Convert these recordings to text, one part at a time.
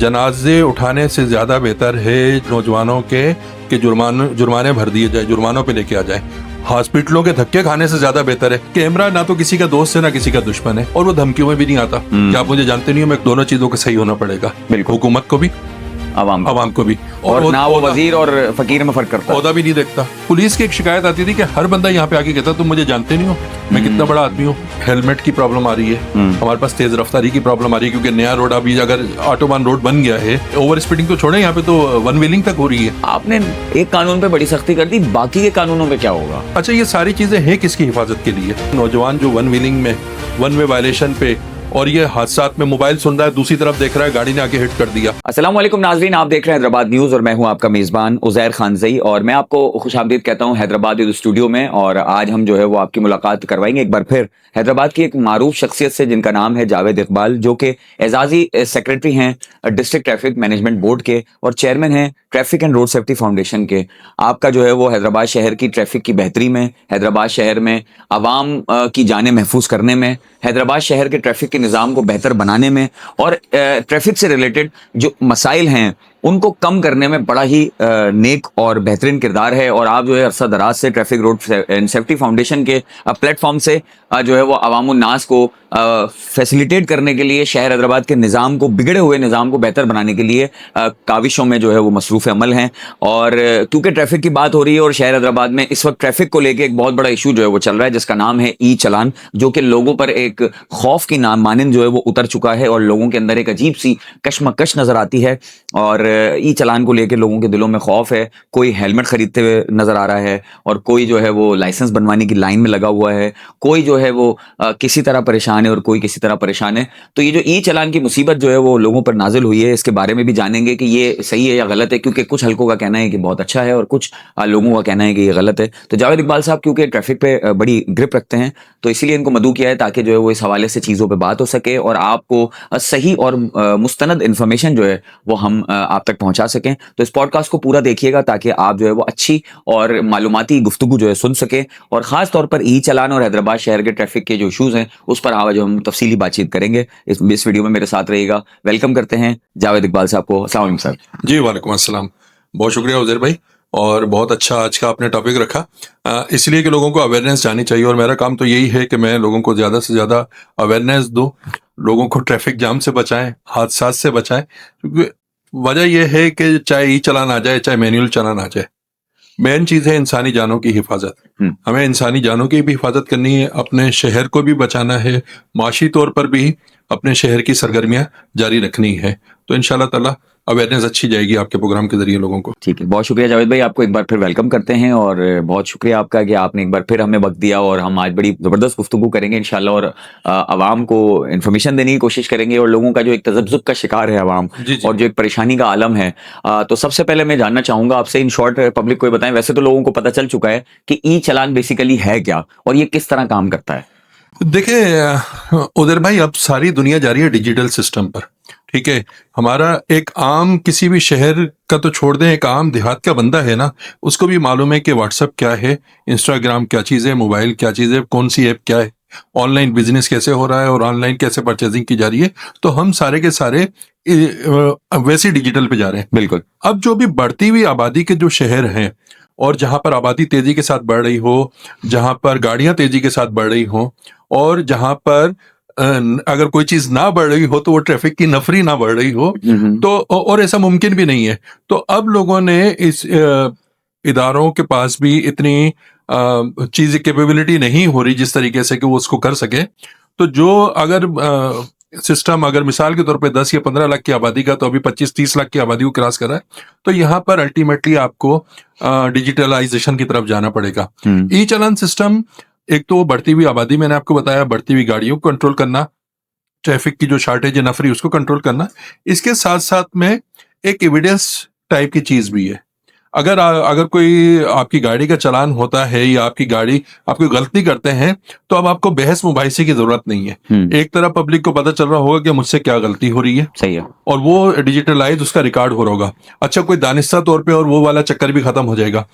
जनाजे उठाने से ज़्यादा बेहतर है नौजवानों के कि जुर्माने भर दिए जाए, जुर्मानों पे लेके आ जाए। हॉस्पिटलों के धक्के खाने से ज्यादा बेहतर है कि इमरान ना तो किसी का दोस्त है ना किसी का दुश्मन है, और वो धमकियों में भी नहीं आता कि आप मुझे जानते नहीं हो। मैं दोनों चीजों को सही होना पड़ेगा, हुकूमत को भी आवाम को भी, और ना वो वजीर और फकीर में फर्क करता, पौधा भी नहीं देखता। पुलिस की एक शिकायत आती थी कि हर बंदा यहाँ पे आके कहता तुम मुझे जानते नहीं हो, मैं कितना बड़ा आदमी हूँ। हेलमेट की प्रॉब्लम आ रही है, हमारे पास तेज रफ्तारी की प्रॉब्लम आ रही है, क्योंकि नया रोड अभी अगर ऑटोबान रोड बन गया है, ओवर स्पीडिंग तो छोड़े, यहाँ पे तो वन व्हीलिंग तक हो रही है। आपने एक कानून पे बड़ी सख्ती कर दी, बाकी के कानूनों पे क्या होगा? अच्छा, ये सारी चीजें हैं किसकी हिफाजत के लिए? नौजवान जो वन व्हीलिंग में, वन वे वायलेशन पे और ये हादसात में मोबाइल सुन रहा है, दूसरी तरफ देख रहा है, गाड़ी ने आके हिट कर दिया। अस्सलाम वालेकुम नाज़रीन, आप देख रहे हैं हैदराबाद न्यूज और मैं हूं आपका मेजबान उज़ैर खानज़ई, और मैं आपको खुशामदीद कहता हूं हैदराबाद स्टूडियो में। और आज हम जो है वो आपकी मुलाकात करवाएंगे एक बार फिर हैदराबाद की एक मारूफ शख्सियत से, जिनका नाम है जावेद इकबाल, जो कि एजाजी सेक्रेटरी हैं डिस्ट्रिक्ट ट्रैफिक मैनेजमेंट बोर्ड के और चेयरमैन हैं traffic and road safety foundation के। आपका जो है वो हैदराबाद शहर की ट्रैफिक की बेहतरी में, हैदराबाद शहर में आवाम की जानें महफूज करने में, हैदराबाद शहर के ट्रैफिक के निज़ाम को बेहतर बनाने में और ट्रैफिक से रिलेटेड जो मसाइल हैं उनको कम करने में बड़ा ही नेक और बेहतरीन किरदार है। और आप जो है अरसा दराज से traffic road and safety foundation के प्लेटफॉर्म से जो है वो अवामुन्नास को फैसिलिटेट करने के लिए, शहर हैदराबाद के निज़ाम को, बिगड़े हुए निज़ाम को बेहतर बनाने के लिए काविशों में जो है वो मसरूफ़ अमल हैं। और क्योंकि ट्रैफिक की बात हो रही है और शहर हैदराबाद में इस वक्त ट्रैफिक को लेकर एक बहुत बड़ा इशू जो है वो चल रहा है, जिसका नाम है ई चलान, जो कि लोगों पर एक खौफ की मानंद जो है वो उतर चुका है और लोगों के अंदर एक अजीब सी कशमकश नजर आती है। और ई चलान को लेकर लोगों के दिलों में खौफ है। कोई हेलमेट खरीदते हुए नजर आ रहा है और कोई जो है वो लाइसेंस बनवाने की लाइन में लगा हुआ है, कोई जो है वो किसी तरह परेशान है और कोई किसी तरह परेशान है। तो ये जो ई चलान की मुसीबत जो है वो लोगों पर नाजिल हुई है, इसके बारे में भी जानेंगे कि ये सही है या गलत है, क्योंकि कुछ हल्कों का कहना है कि बहुत अच्छा है और कुछ लोगों का कहना है कि ये गलत है। तो जावेद इकबाल साहब क्योंकि ट्रैफिक पे बड़ी ग्रिप रखते हैं, तो इसीलिए इनको मदऊ किया है ताकि जो है वो इस हवाले से चीज़ों पर बात हो सके और आपको सही और मुस्तनद इंफॉर्मेशन जो है वो हम आप तक पहुंचा सकें। तो इस पॉडकास्ट को पूरा देखिएगा ताकि आप जो है वो अच्छी और मालूमाती गुफ्तगू जो है सुन सके, और खास तौर पर ई चलान और हैदराबाद शहर के ट्रैफिक के जो इशूज हैं उस पर आज हम तफसीली बातचीत करेंगे। इस वीडियो में मेरे साथ रहिएगा। वेलकम करते हैं जावेद इकबाल साहब को। अस्सलाम वालेकुम सर। जी वालेकुम अस्सलाम, बहुत शुक्रिया उज़ैर भाई, और बहुत अच्छा आज का आपने टॉपिक रखा, इसलिए कि लोगों को अवेयरनेस जानी चाहिए। और मेरा काम तो यही है कि मैं लोगों को ज़्यादा से ज़्यादा अवेयरनेस दूँ, लोगों को ट्रैफिक जाम से बचाएं, हादसा से बचाएं। क्योंकि वजह यह है कि चाहे ई चलान आ जाए चाहे मैनुअल चलान आ जाए, मेन चीज़ है इंसानी जानों की हिफाजत। हमें इंसानी जानों की भी हिफाजत करनी है, अपने शहर को भी बचाना है, माशी तौर पर भी अपने शहर की सरगर्मियां जारी रखनी है। तो इंशाल्लाह ताला अवेयरनेस अच्छी जाएगी आपके प्रोग्राम के जरिए लोगों को। ठीक है, बहुत शुक्रिया जावेद भाई, आपको एक बार फिर वेलकम करते हैं और बहुत शुक्रिया आपका कि आपने एक बार फिर हमें वक्त दिया। और हम आज बड़ी ज़बरदस्त गुफ्तगू करेंगे इंशाल्लाह, और आवाम को इन्फॉर्मेशन देने की कोशिश करेंगे, और लोगों का जो एक तज़ब्ज़ुब का शिकार है आवाम और जो एक परेशानी का आलम है। तो सबसे पहले मैं जानना चाहूँगा आपसे, इन शॉर्ट पब्लिक को बताएं, वैसे तो लोगों को पता चल चुका है कि ई चलान बेसिकली है क्या और ये किस तरह काम करता है। देखिए उधर भाई, अब सारी दुनिया जा रही है डिजिटल सिस्टम पर, ठीक है। हमारा एक आम किसी भी शहर का तो छोड़ दें, एक आम देहात का बंदा है ना, उसको भी मालूम है कि व्हाट्सएप क्या है, इंस्टाग्राम क्या चीज़ है, मोबाइल क्या चीज़ है, कौन सी ऐप क्या है, ऑनलाइन बिजनेस कैसे हो रहा है और ऑनलाइन कैसे परचेजिंग की जा रही है। तो हम सारे के सारे वैसे डिजिटल पे जा रहे हैं। बिल्कुल। अब जो भी बढ़ती हुई आबादी के जो शहर हैं और जहां पर आबादी तेजी के साथ बढ़ रही हो, जहां पर गाड़ियां तेजी के साथ बढ़ रही हो, और जहां पर अगर कोई चीज ना बढ़ रही हो तो वो ट्रैफिक की नफरी ना बढ़ रही हो, तो और ऐसा मुमकिन भी नहीं है। तो अब लोगों ने इस इदारों के पास भी इतनी चीज कैपेबिलिटी नहीं हो रही जिस तरीके से कि वो उसको कर सके। तो जो अगर सिस्टम अगर मिसाल के तौर पे 10 या 15 लाख की आबादी का, तो अभी 25-30 लाख की आबादी को क्रॉस कर रहा है, तो यहाँ पर अल्टीमेटली आपको डिजिटलाइजेशन की तरफ जाना पड़ेगा। ई चलान सिस्टम, एक तो बढ़ती हुई आबादी, मैंने आपको बताया, बढ़ती हुई गाड़ियों को कंट्रोल करना, ट्रैफिक की जो शॉर्टेज है नफरी उसको कंट्रोल करना, इसके साथ साथ में एक एविडेंस टाइप की चीज भी है। अगर कोई आपकी गाड़ी का चालान होता है या आपकी गाड़ी आप कोई गलती करते हैं, तो अब आपको बहस मुबाहिसे की जरूरत नहीं है। एक तरफ पब्लिक को पता चल रहा होगा कि मुझसे क्या गलती हो रही है, सही है, और वो डिजिटलाइज उसका रिकॉर्ड हो रहा होगा। अच्छा, कोई दानिस्ता तौर पे और वो वाला चक्कर भी खत्म हो जाएगा।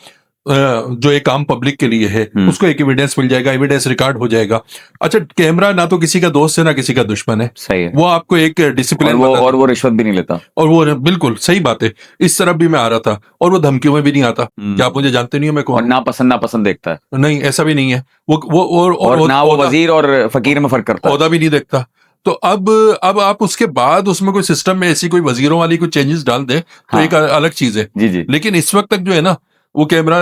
जो एक आम पब्लिक के लिए है उसको एक एविडेंस मिल जाएगा, एविडेंस रिकॉर्ड हो जाएगा। अच्छा, कैमरा ना तो किसी का दोस्त है ना किसी का दुश्मन है, सही है। वो आपको एक डिसिप्लिन और वो रिश्वत भी नहीं लेता। और वो बिल्कुल सही बात है। इस तरफ भी मैं आ रहा था, और वो धमकियों में भी नहीं आता कि आप मुझे जानते नहीं हो मैं और कौन नापसंद देखता है। हूं। नहीं, ऐसा भी नहीं है। वो और ना वो वजीर और फकीर में फर्क करता है। ओहदा भी नहीं देखता। तो अब आप उसके बाद उसमें कोई सिस्टम में ऐसी कोई वजीरों वाली कोई चेंजेस डाल दे तो हाँ। एक अलग चीज है। जी जी लेकिन इस वक्त तक जो है ना, वो कैमरा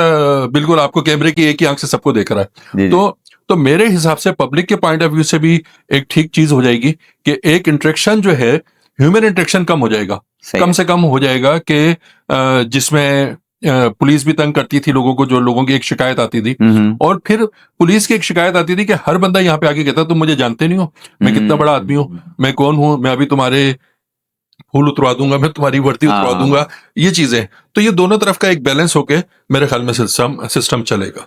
बिल्कुल आपको कैमरे की एक ही आंख से सबको देख रहा है। जी जी तो मेरे हिसाब से पब्लिक के पॉइंट ऑफ व्यू से भी एक ठीक चीज हो जाएगी कि एक इंटरेक्शन जो है, ह्यूमन इंटरेक्शन कम हो जाएगा, सही कम है। से कम हो जाएगा कि जिसमें पुलिस भी तंग करती थी लोगों को, जो लोगों की एक शिकायत आती थी, और फिर पुलिस की एक शिकायत आती थी कि हर बंदा यहाँ पे आके कहता तुम मुझे जानते नहीं हो, मैं कितना बड़ा आदमी हूँ, मैं कौन हूँ, मैं अभी तुम्हारे फूल उतरवा दूंगा, मैं तुम्हारी वर्दी उतरवा दूंगा, ये चीजें। तो ये दोनों तरफ का एक बैलेंस होके मेरे ख्याल में सिस्टम चलेगा।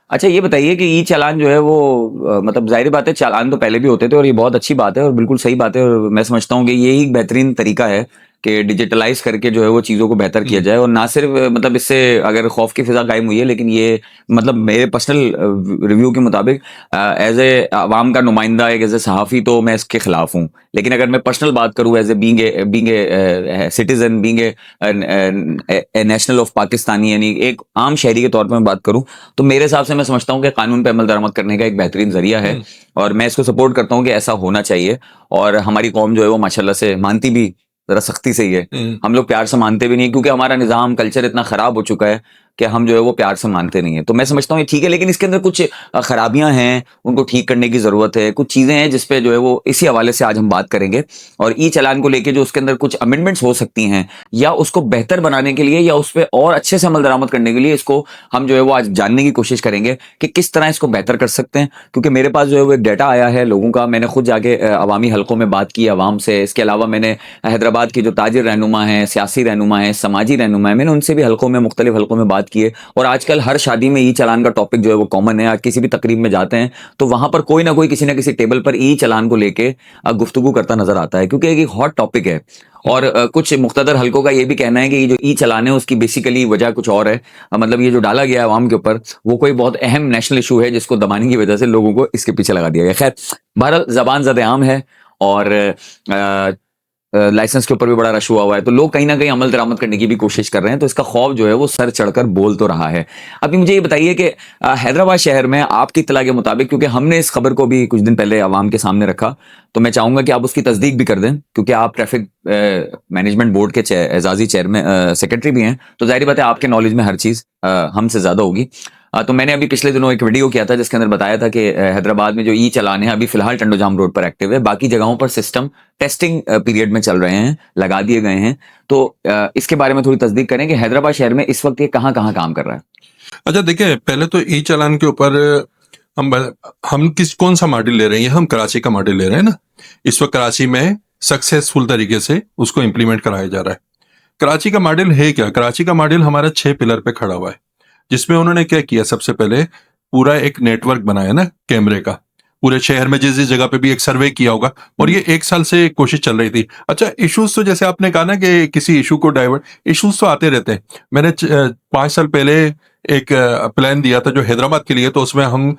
अच्छा ये बताइए कि ई चालान जो है वो मतलब जाहिर बात है चालान तो पहले भी होते थे और ये बहुत अच्छी बात है और बिल्कुल सही बात है, और मैं समझता हूँ कि यही एक बेहतरीन तरीका है कि डिजिटलाइज करके जो है वो चीज़ों को बेहतर किया जाए। और ना सिर्फ मतलब इससे अगर खौफ की फिजा कायम हुई है, लेकिन ये मतलब मेरे पर्सनल रिव्यू के मुताबिक एज ए आवाम का नुमाइंदा, एक एज ए सहाफ़ी, तो मैं इसके खिलाफ हूँ। लेकिन अगर मैं पर्सनल बात करूँ as a being a citizen, being a national of Pakistani, यानी एक आम शहरी के तौर पर मैं बात करूँ, तो मेरे हिसाब से मैं समझता हूँ कि कानून पे अमल दरामद करने का एक बेहतरीन जरिया है और मैं इसको सपोर्ट करता हूँ कि ऐसा होना चाहिए। और हमारी कौम जो है वो माशाल्लाह से मानती भी जरा सख्ती से ही है। हम लोग प्यार से मानते भी नहीं, क्योंकि हमारा निज़ाम कल्चर इतना खराब हो चुका है कि हम जो है वो प्यार से मानते नहीं है। तो मैं समझता हूँ ये ठीक है, लेकिन इसके अंदर कुछ खराबियां हैं, उनको ठीक करने की जरूरत है। कुछ चीजें हैं जिसपे जो है वो इसी हवाले से आज हम बात करेंगे, और ई चालान को लेके जो उसके अंदर कुछ अमेंडमेंट्स हो सकती हैं, या उसको बेहतर बनाने के लिए, या उस पर और अच्छे से अमल दरामद करने के लिए, इसको हम जो है वो आज जानने की कोशिश करेंगे कि किस तरह इसको बेहतर कर सकते हैं। क्योंकि मेरे पास जो है वो एक डाटा आया है लोगों का, मैंने खुद जाके अवामी हलकों में बात की आवाम से। इसके अलावा मैंने हैदराबाद के जो ताजिर रहनुमा हैं, सियासी रहनुमा हैं, समाजी रहनुमा हैं, मैंने उनसे भी हलकों में, मुख्तलिफ हलकों में बात की है। और आजकल हर शादी में ई चालान का टॉपिक जो है वो कॉमन है। आज किसी भी तकरीब में जाते हैं तो वहां पर कोई ना कोई किसी ना किसी टेबल पर ई चालान को लेके गुफ्तगू करता नजर आता है, क्योंकि एक हॉट टॉपिक है। और कुछ मुख्तदर हलकों का ये भी कहना है कि ये जो ई चालान है उसकी बेसिकली वजह कुछ और है। मतलब ये जो डाला गया है आवाम के ऊपर, वो कोई बहुत अहम नेशनल इशू है जिसको दबाने की वजह से लोगों को इसके पीछे लगा दिया गया। खैर, बहरहाल ज़बान ज़द-ए-आम है और लाइसेंस के ऊपर भी बड़ा रश हुआ है, तो लोग कहीं ना कहीं अमल दरामद करने की भी कोशिश कर रहे हैं। तो इसका खौफ जो है वो सर चढ़कर बोल तो रहा है। अभी मुझे ये बताइए कि हैदराबाद शहर में आपकी इत्तला के मुताबिक, क्योंकि हमने इस खबर को भी कुछ दिन पहले आवाम के सामने रखा, तो मैं चाहूंगा कि आप उसकी तस्दीक भी कर दें, क्योंकि आप ट्रैफिक मैनेजमेंट बोर्ड के एजाजी चेयरमैन सेक्रेटरी भी हैं, तो जाहिर बात है आपके नॉलेज में हर चीज़ हमसे ज़्यादा होगी। तो मैंने अभी पिछले दिनों एक वीडियो किया था जिसके अंदर बताया था कि हैदराबाद में जो ई चालान है अभी फिलहाल टंडोजाम रोड पर एक्टिव है, बाकी जगहों पर सिस्टम टेस्टिंग पीरियड में चल रहे हैं, लगा दिए गए हैं। तो इसके बारे में थोड़ी तस्दीक करें कि हैदराबाद शहर में इस वक्त ये कहाँ कहाँ काम कर रहा है। अच्छा देखिए, पहले तो ई चालान के ऊपर हम कौन सा मॉडल ले रहे हैं, हम कराची का मॉडल ले रहे हैं ना। इस वक्त कराची में सक्सेसफुल तरीके से उसको इम्प्लीमेंट कराया जा रहा है। कराची का मॉडल है क्या? कराची का मॉडल हमारा 6 पिलर पे खड़ा हुआ है, जिसमें उन्होंने क्या किया, सबसे पहले पूरा एक नेटवर्क बनाया ना कैमरे का, पूरे शहर में जिस जिस जगह पे भी एक सर्वे किया होगा, और ये 1 साल से कोशिश चल रही थी। अच्छा, इश्यूज तो जैसे आपने कहा ना कि किसी इशू को डाइवर्ट, इश्यूज तो आते रहते हैं। मैंने 5 साल पहले एक प्लान दिया था जो हैदराबाद के लिए, तो उसमें हम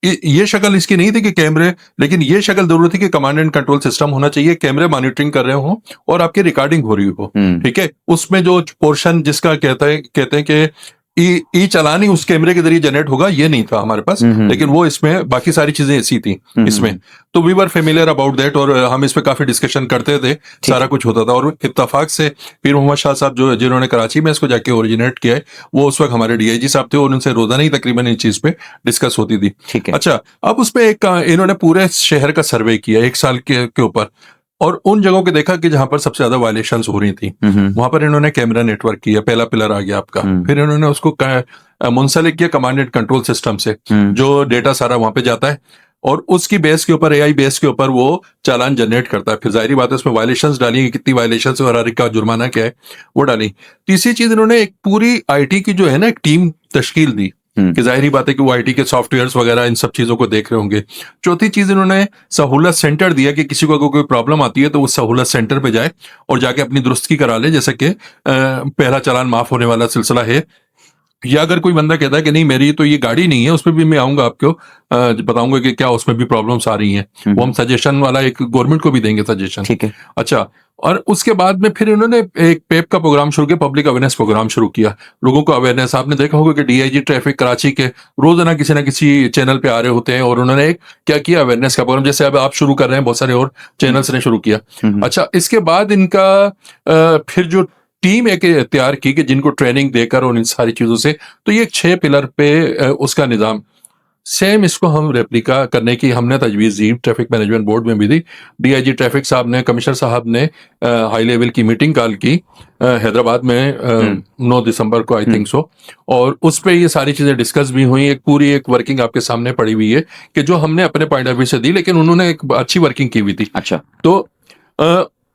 ये शक्ल इसकी नहीं थी कि कैमरे, लेकिन ये शक्ल जरूर थी कि कमांड एंड कंट्रोल सिस्टम होना चाहिए, कैमरे मॉनिटरिंग कर रहे हो और आपकी रिकॉर्डिंग हो रही हो, ठीक है। उसमें जो पोर्शन जिसका कहते हैं कि ई चालान ही उस कैमरे के जरिए जनरेट होगा, ये नहीं था हमारे पास, लेकिन वो इसमें बाकी सारी चीजें ऐसी थी इसमें। तो we were familiar about that, और हम इस पे काफी डिस्कशन करते थे, सारा कुछ होता था। और इत्तेफाक से पीर मोहम्मद शाह साहब जो जिन्होंने कराची में इसको जाके ओरिजिनेट किया है, वो उस वक्त हमारे डीआईजी साहब थे, और उनसे रोजाना ही तकरीबन इस चीज पे डिस्कस होती थी। अच्छा, अब उसमें एक इन्होंने पूरे शहर का सर्वे किया 1 साल के ऊपर, और उन जगहों के देखा कि जहां पर सबसे ज्यादा वायलेशंस हो रही थी, वहां पर इन्होंने कैमरा नेटवर्क किया, पहला पिलर आ गया आपका। फिर इन्होंने उसको मुंसलिक किया कमांड एंड कंट्रोल सिस्टम से, जो डेटा सारा वहां पे जाता है, और उसकी बेस के ऊपर, एआई बेस के ऊपर वो चालान जनरेट करता है। फिर जाहिर बात है उसमें वायलेशंस डाली, कितनी वायलेशंस और हर एक का जुर्माना क्या है वो डाली। तीसरी चीज, इन्होंने एक पूरी आईटी की जो है ना एक टीम तश्कील दी, कि जाहिर बात है कि वो आईटी के सॉफ्टवेयर्स वगैरह इन सब चीजों को देख रहे होंगे। चौथी चीज, इन्होंने सहूलत सेंटर दिया कि किसी को अगर कोई प्रॉब्लम आती है तो वो सहूलत सेंटर पे जाए और जाके अपनी दुरुस्तगी करा ले, जैसे कि पहला चालान माफ होने वाला सिलसिला है, या अगर कोई बंदा कहता है कि नहीं मेरी तो ये गाड़ी नहीं है, उस पर भी मैं आऊंगा आपको बताऊंगा कि क्या उसमें भी प्रॉब्लम्स आ रही हैं, वो हम सजेशन वाला एक गवर्नमेंट को भी देंगे सजेशन। ठीक है। अच्छा, और उसके बाद में फिर इन्होंने एक पेप का प्रोग्राम शुरू किया, पब्लिक अवेयरनेस प्रोग्राम शुरू किया, लोगों को अवेयरनेस। आपने देखा होगा कि डीआईजी ट्रैफिक कराची के रोजाना किसी ना किसी चैनल पे आ रहे होते हैं, और उन्होंने एक क्या किया अवेयरनेस का प्रोग्राम, जैसे अब आप शुरू कर रहे हैं, बहुत सारे और चैनल्स ने शुरू किया। अच्छा, इसके बाद इनका फिर जो टीम एक तैयार की कि जिनको ट्रेनिंग देकर और इन सारी चीजों से, तो ये 6 पिलर पे उसका निजाम सेम इसको हम रेप्लिका करने की हमने तजवीज़ दी, ट्रैफिक मैनेजमेंट बोर्ड में भी दी। डीआईजी ट्रैफिक साहब ने, कमिश्नर साहब ने हाई लेवल की मीटिंग कॉल की हैदराबाद में 9 दिसंबर को आई थिंक सो, और उस पे ये सारी चीज़ें डिस्कस भी हुई। एक पूरी एक वर्किंग आपके सामने पड़ी हुई है कि जो हमने अपने पॉइंट ऑफ व्यू से दी, लेकिन उन्होंने एक अच्छी वर्किंग की हुई थी। अच्छा। तो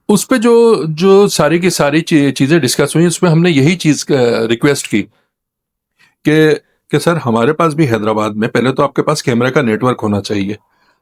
उस पे जो जो सारी की सारी चीज़ें डिस्कस हुई, उसमें हमने यही चीज़ रिक्वेस्ट की कि सर हमारे पास भी हैदराबाद में पहले तो आपके पास कैमरे का नेटवर्क होना चाहिए,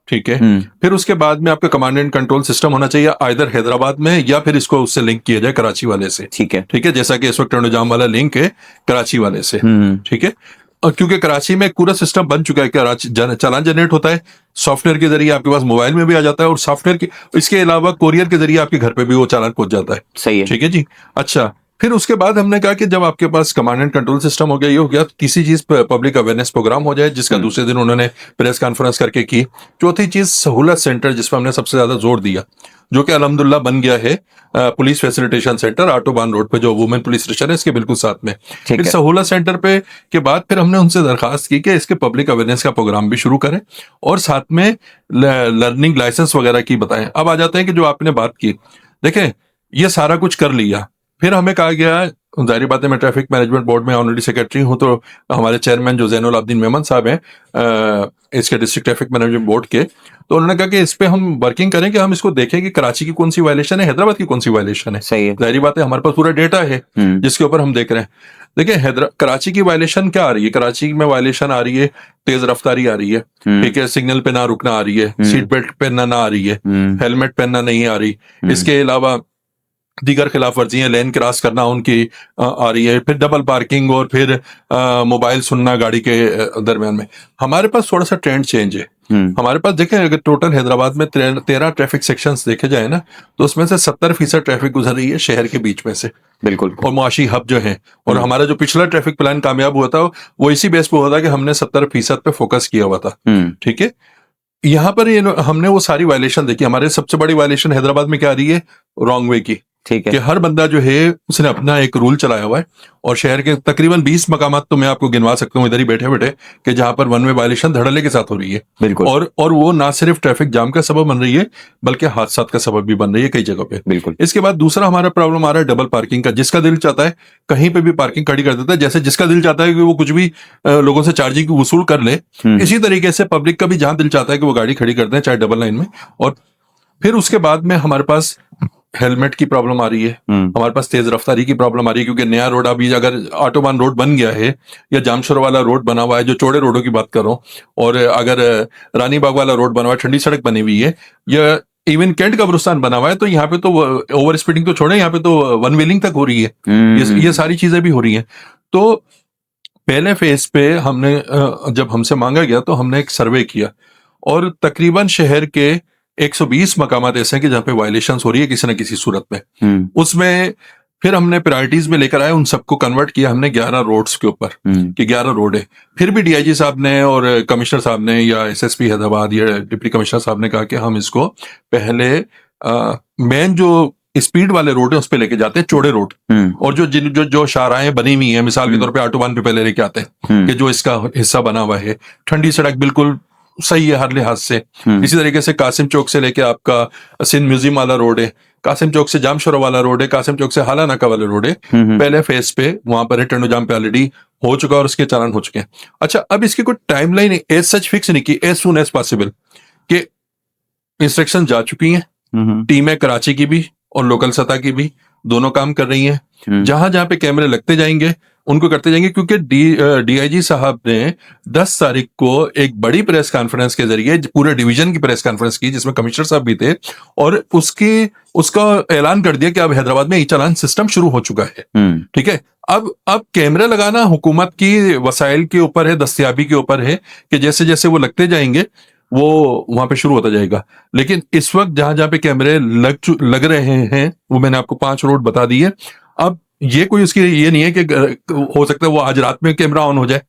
ठीक है, फिर उसके बाद में आपका कमांड एंड कंट्रोल सिस्टम होना चाहिए आइदर हैदराबाद में या फिर इसको उससे लिंक किया जाए कराची वाले से। ठीक है। ठीक है, जैसा कि इस वक्त टर्नोजाम वाला लिंक है कराची वाले से। ठीक है, और क्योंकि कराची में एक पूरा सिस्टम बन चुका है, कराची चालान जनरेट होता है सॉफ्टवेयर के जरिए, आपके पास मोबाइल में भी आ जाता है, और सॉफ्टवेयर के इसके अलावा कोरियर के जरिए आपके घर पे भी वो चालान पहुंच जाता है। सही है। ठीक है जी। अच्छा, फिर उसके बाद हमने कहा कि जब आपके पास कमांड एंड कंट्रोल सिस्टम हो गया, ये हो गया, तीसरी चीज पब्लिक अवेयरनेस प्रोग्राम हो जाए, जिसका दूसरे दिन उन्होंने प्रेस कॉन्फ्रेंस करके की। चौथी चीज सहूलत सेंटर, जिस पर हमने सबसे ज्यादा जोर दिया, जो कि अल्हम्दुलिल्लाह बन गया है police facilitation centre autobahn road पे, जो वुमेन पुलिस स्टेशन है इसके बिल्कुल साथ में। फिर सहूलत सेंटर पे के बाद फिर हमने उनसे दरखास्त की कि इसके पब्लिक अवेयरनेस का प्रोग्राम भी शुरू करें, और साथ में लर्निंग लाइसेंस वगैरह की बताएं। अब आ जाते हैं कि जो आपने बात की, देखें ये सारा कुछ कर लिया, फिर हमें कहा गया, जाहिर बात है मैं ट्रैफिक मैनेजमेंट बोर्ड में ऑनरेडी सेक्रेटरी हूं, तो हमारे चेयरमैन जो ज़ैनुल आबदीन मेमन साहब हैं इसके डिस्ट्रिक्ट ट्रैफिक मैनेजमेंट बोर्ड के, तो उन्होंने कहा कि इस पे हम वर्किंग करें कि हम इसको देखें कि कराची की कौन सी वायलेशन है, हैदराबाद की कौन सी वायलेशन है। सही है। जाहिर बात है हमारे पास पूरा डेटा है जिसके ऊपर हम देख रहे हैं। देखिए कराची की वायलेशन क्या आ रही है, कराची में वायलेशन आ रही है, तेज रफ्तारी आ रही है, ठीक है, सिग्नल पे ना रुकना आ रही है, सीट बेल्ट पहनना ना आ रही है, हेलमेट पहनना नहीं आ रही, इसके अलावा दीगर खिलाफ वर्जियां, लेन क्रॉस करना उनकी आ रही है, फिर डबल पार्किंग, और फिर मोबाइल सुनना गाड़ी के दरमियान में। हमारे पास थोड़ा सा ट्रेंड चेंज है। हमारे पास देखें, अगर टोटल हैदराबाद में 13 ट्रैफिक सेक्शंस देखे जाए ना, तो उसमें से 70% ट्रैफिक गुजर रही है शहर के बीच में से, बिल्कुल, और मुआशी हब जो है। और हमारा जो पिछला ट्रैफिक प्लान कामयाब हुआ था, वो इसी बेस पे हुआ था कि हमने 70% पे फोकस किया हुआ था। ठीक है, यहाँ पर हमने वो सारी वायलेशन देखी। हमारे सबसे बड़ी वायलेशन हैदराबाद में क्या आ रही है, रॉन्ग वे की। ठीक है, कि हर बंदा जो है उसने अपना एक रूल चलाया हुआ है, और शहर के तकरीबन 20 मकामात तो मैं आपको गिनवा सकता हूँ इधर ही बैठे बैठे, कि जहां पर वन वे वायलेशन धड़ल्ले के साथ हो रही है। बिल्कुल। और वो ना सिर्फ ट्रैफिक जाम का सबब बन रही है, बल्कि हादसात का सबब भी बन रही है कई जगह पे। बिल्कुल। इसके बाद दूसरा हमारा प्रॉब्लम आ रहा है डबल पार्किंग का। जिसका दिल चाहता है कहीं पे भी पार्किंग खड़ी कर देता है, जैसे जिसका दिल चाहता है कि वो कुछ भी लोगों से चार्जिंग वसूल कर ले, इसी तरीके से पब्लिक का भी जहां दिल चाहता है कि वो गाड़ी खड़ी कर दें, चाहे डबल लाइन में। और फिर उसके बाद में हमारे पास हेलमेट की प्रॉब्लम आ रही है, हमारे पास तेज रफ्तारी की प्रॉब्लम आ रही है, क्योंकि नया रोड अभी अगर ऑटोबान रोड बन गया है, या जामशोर वाला रोड बना हुआ है, जो चौड़े रोडों की बात कर रहा हूँ, और अगर रानी बाग वाला रोड बना हुआ है, ठंडी सड़क बनी हुई है, या इवन कैंट कब्रिस्तान बना हुआ है, तो यहाँ पे तो ओवर स्पीडिंग तो छोड़े, यहाँ पे तो वन व्हीलिंग तक हो रही है। ये सारी चीजें भी हो रही हैं। तो पहले फेज पे हमने जब हमसे मांगा गया तो हमने एक सर्वे किया, और तकरीबन शहर के 120 मकामात ऐसे हैं कि जहाँ पे वायलेशंस हो रही है किसी न किसी सूरत में। उसमें फिर हमने प्रायोरिटीज में लेकर आए, उन सबको कन्वर्ट किया हमने 11 रोड्स के ऊपर, कि 11 रोड है। फिर भी डीआईजी साहब ने और कमिश्नर साहब ने या एसएसपी हैदराबाद या डिप्टी कमिश्नर साहब ने कहा कि हम इसको पहले मेन जो स्पीड वाले रोड है उस पर लेके जाते हैं, चौड़े रोड, और जो शाहराहें बनी हुई हैं, मिसाल के तौर पे ऑटोबान पे पहले लेके आते हैं कि जो इसका हिस्सा बना हुआ है, ठंडी सड़क बिल्कुल सही है हर लिहाज से। इसी तरीके से कासिम चौक से लेके आपका सिंध म्यूजियम वाला रोड है, कासिम चौक से जामशोरा वाला रोड है, कासिम चौक से हाला नाका वाला रोड है। पहले फेज पे वहां पर टर्नोजाम पे ऑलरेडी हो चुका और उसके चालान हो चुके हैं। अच्छा, अब इसकी कोई टाइमलाइन एज सच फिक्स नहीं की, एज सून एज पॉसिबल, कि इंस्ट्रक्शन जा चुकी हैं, टीमें कराची की भी और लोकल सतह की भी दोनों काम कर रही हैं। जहां जहां पे कैमरे लगते जाएंगे उनको करते जाएंगे, क्योंकि डीआईजी साहब ने 10 तारीख को एक बड़ी प्रेस कॉन्फ्रेंस के जरिए पूरे डिवीजन की प्रेस कॉन्फ्रेंस की, जिसमें कमिश्नर साहब भी थे, और उसका ऐलान कर दिया कि अब हैदराबाद में ई चालान सिस्टम शुरू हो चुका है। ठीक है, अब कैमरे लगाना हुकूमत की वसाइल के ऊपर है, दस्तयाबी के ऊपर है, कि जैसे जैसे वो लगते जाएंगे वो वहां पे शुरू होता जाएगा। लेकिन इस वक्त जहां जहां पे कैमरे लग रहे हैं, वो मैंने आपको 5 रोड बता दिए। अब ये कोई उसकी ये नहीं है कि हो सकता है वो आज रात में कैमरा ऑन हो जाए,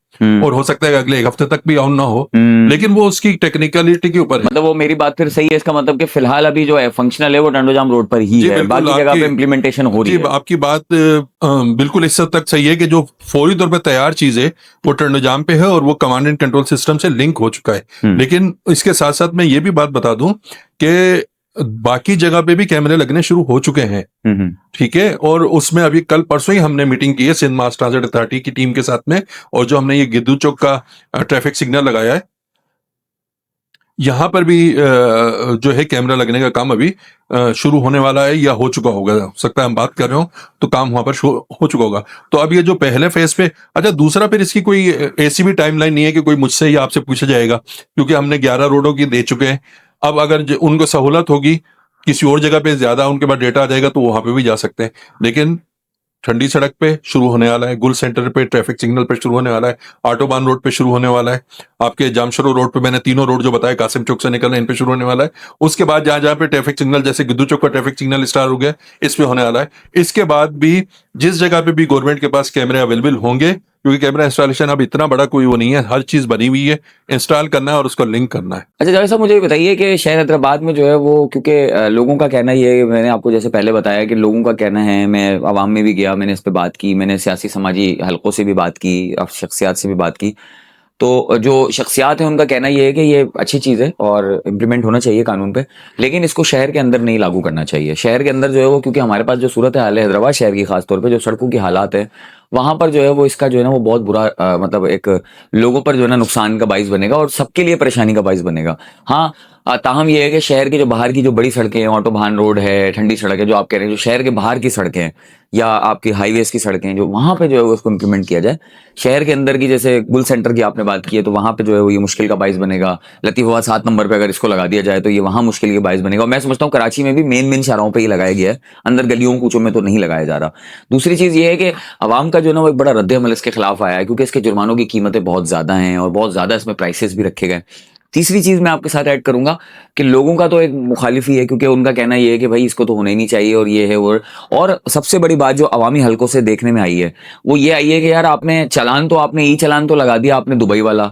और हो सकता है अगले 1 हफ्ते तक भी ऑन ना हो, लेकिन वो उसकी टेक्निकलिटी के ऊपर है। मतलब वो मेरी बात फिर सही है, इसका मतलब कि फिलहाल अभी जो है फंक्शनल है वो टंडोजाम रोड पर ही है, बाकी जगह पे इम्प्लीमेंटेशन हो रही है। आपकी बात बिल्कुल इस हद तक सही है कि जो फौरी तौर पे तैयार चीज है वो टंडोजाम पे है, और वो कमांड एंड कंट्रोल सिस्टम से लिंक हो चुका है। लेकिन इसके साथ साथ मैं ये भी बात बता दूं कि बाकी जगह पे भी कैमरे लगने शुरू हो चुके हैं। ठीक है, और उसमें अभी कल परसों ही हमने मीटिंग की है सिंध मास ट्रांजिट अथॉरिटी की टीम के साथ में, और जो हमने ये गिद्दू चौक का ट्रैफिक सिग्नल लगाया है, यहां पर भी जो है कैमरा लगने का काम अभी शुरू होने वाला है, या हो चुका होगा। हो सकता है हम बात कर रहे हो तो काम वहां पर हो चुका होगा। तो अब ये जो पहले फेज पे, अच्छा दूसरा फिर इसकी कोई ऐसी भी टाइमलाइन नहीं है कि कोई मुझसे या आपसे पूछा जाएगा, क्योंकि हमने 11 रोडों की दे चुके हैं। अब अगर उनको सहूलत होगी, किसी और जगह पे ज्यादा उनके पास डेटा आ जाएगा तो वहां पे भी जा सकते हैं। लेकिन ठंडी सड़क पे शुरू होने वाला है, गुल सेंटर पे ट्रैफिक सिग्नल पे शुरू होने वाला है, ऑटोबान रोड पे शुरू होने वाला है, आपके जामशरो रोड पे मैंने 3 रोड जो बताए कासिम चौक से निकलना, इन पे शुरू होने वाला है। उसके बाद जहां जहां पे ट्रैफिक सिग्नल, जैसे गिद्दू चौक का ट्रैफिक सिग्नल स्टार्ट हो गया, इस पे होने वाला है। इसके बाद भी जिस जगह पे भी गवर्नमेंट के पास कैमरे अवेलेबल होंगे, क्योंकि कैमरा इंस्टॉलेशन अब इतना बड़ा कोई वो नहीं है, हर चीज बनी हुई है, इंस्टॉल करना है और उसको लिंक करना है। अच्छा जावेद साहब, मुझे बताइए कि शहर हैदराबाद में जो है वो, क्योंकि लोगों का कहना ये है, मैंने आपको जैसे पहले बताया कि लोगों का कहना है, मैं आवाम में भी गया, मैंने इस पे बात की, मैंने सियासी समाजी हलकों से भी बात की और शख्सियात से भी बात की, तो जो शख्सियात हैं उनका कहना ये है कि ये अच्छी चीज़ है और इम्प्लीमेंट होना चाहिए कानून पे, लेकिन इसको शहर के अंदर नहीं लागू करना चाहिए। शहर के अंदर जो है वो, क्योंकि हमारे पास जो सूरत हाल है हैदराबाद शहर की खासतौर पे, जो सड़कों की हालात है वहां पर जो है वो, इसका जो है ना वो बहुत बुरा मतलब एक लोगों पर जो है ना नुकसान का बाइस बनेगा और सबके लिए परेशानी का बाइस बनेगा। हाँ, ताहम ये है कि शहर के जो बाहर की जो बड़ी सड़कें हैं, ऑटोबान रोड है, ठंडी सड़क है, जो आप कह रहे हैं, जो शहर के बाहर की सड़कें हैं या आपकी हाईवेज की सड़कें, जो वहां पे जो है वो उसको इम्प्लीमेंट किया जाए। शहर के अंदर की, जैसे गुल सेंटर की आपने बात की है, तो वहां पे जो है वो ये मुश्किल का बाइस बनेगा। लतीफाबाद 7 नंबर पे अगर इसको लगा दिया जाए तो ये वहां मुश्किल के बाइस बनेगा। और मैं समझता हूँ कराची में भी मेन शाहराहों पे ही लगाया गया है, अंदर गलियों कूचों में तो नहीं लगाया जा रहा। दूसरी चीज ये है कि आवाम का जो है ना वो एक बड़ा रद्द-ए-अमल इसके खिलाफ आया है, क्योंकि इसके जुर्मानों की कीमतें बहुत ज्यादा हैं और बहुत ज्यादा इसमें प्राइसेस भी रखे गए। तीसरी चीज मैं आपके साथ ऐड करूंगा कि लोगों का तो एक मुखालिफ ही है, क्योंकि उनका कहना ये है कि भाई इसको तो होना ही नहीं चाहिए और ये है। और सबसे बड़ी बात जो अवामी हलकों से देखने में आई है वो ये आई है कि यार आपने ई चालान तो लगा दिया, आपने दुबई वाला,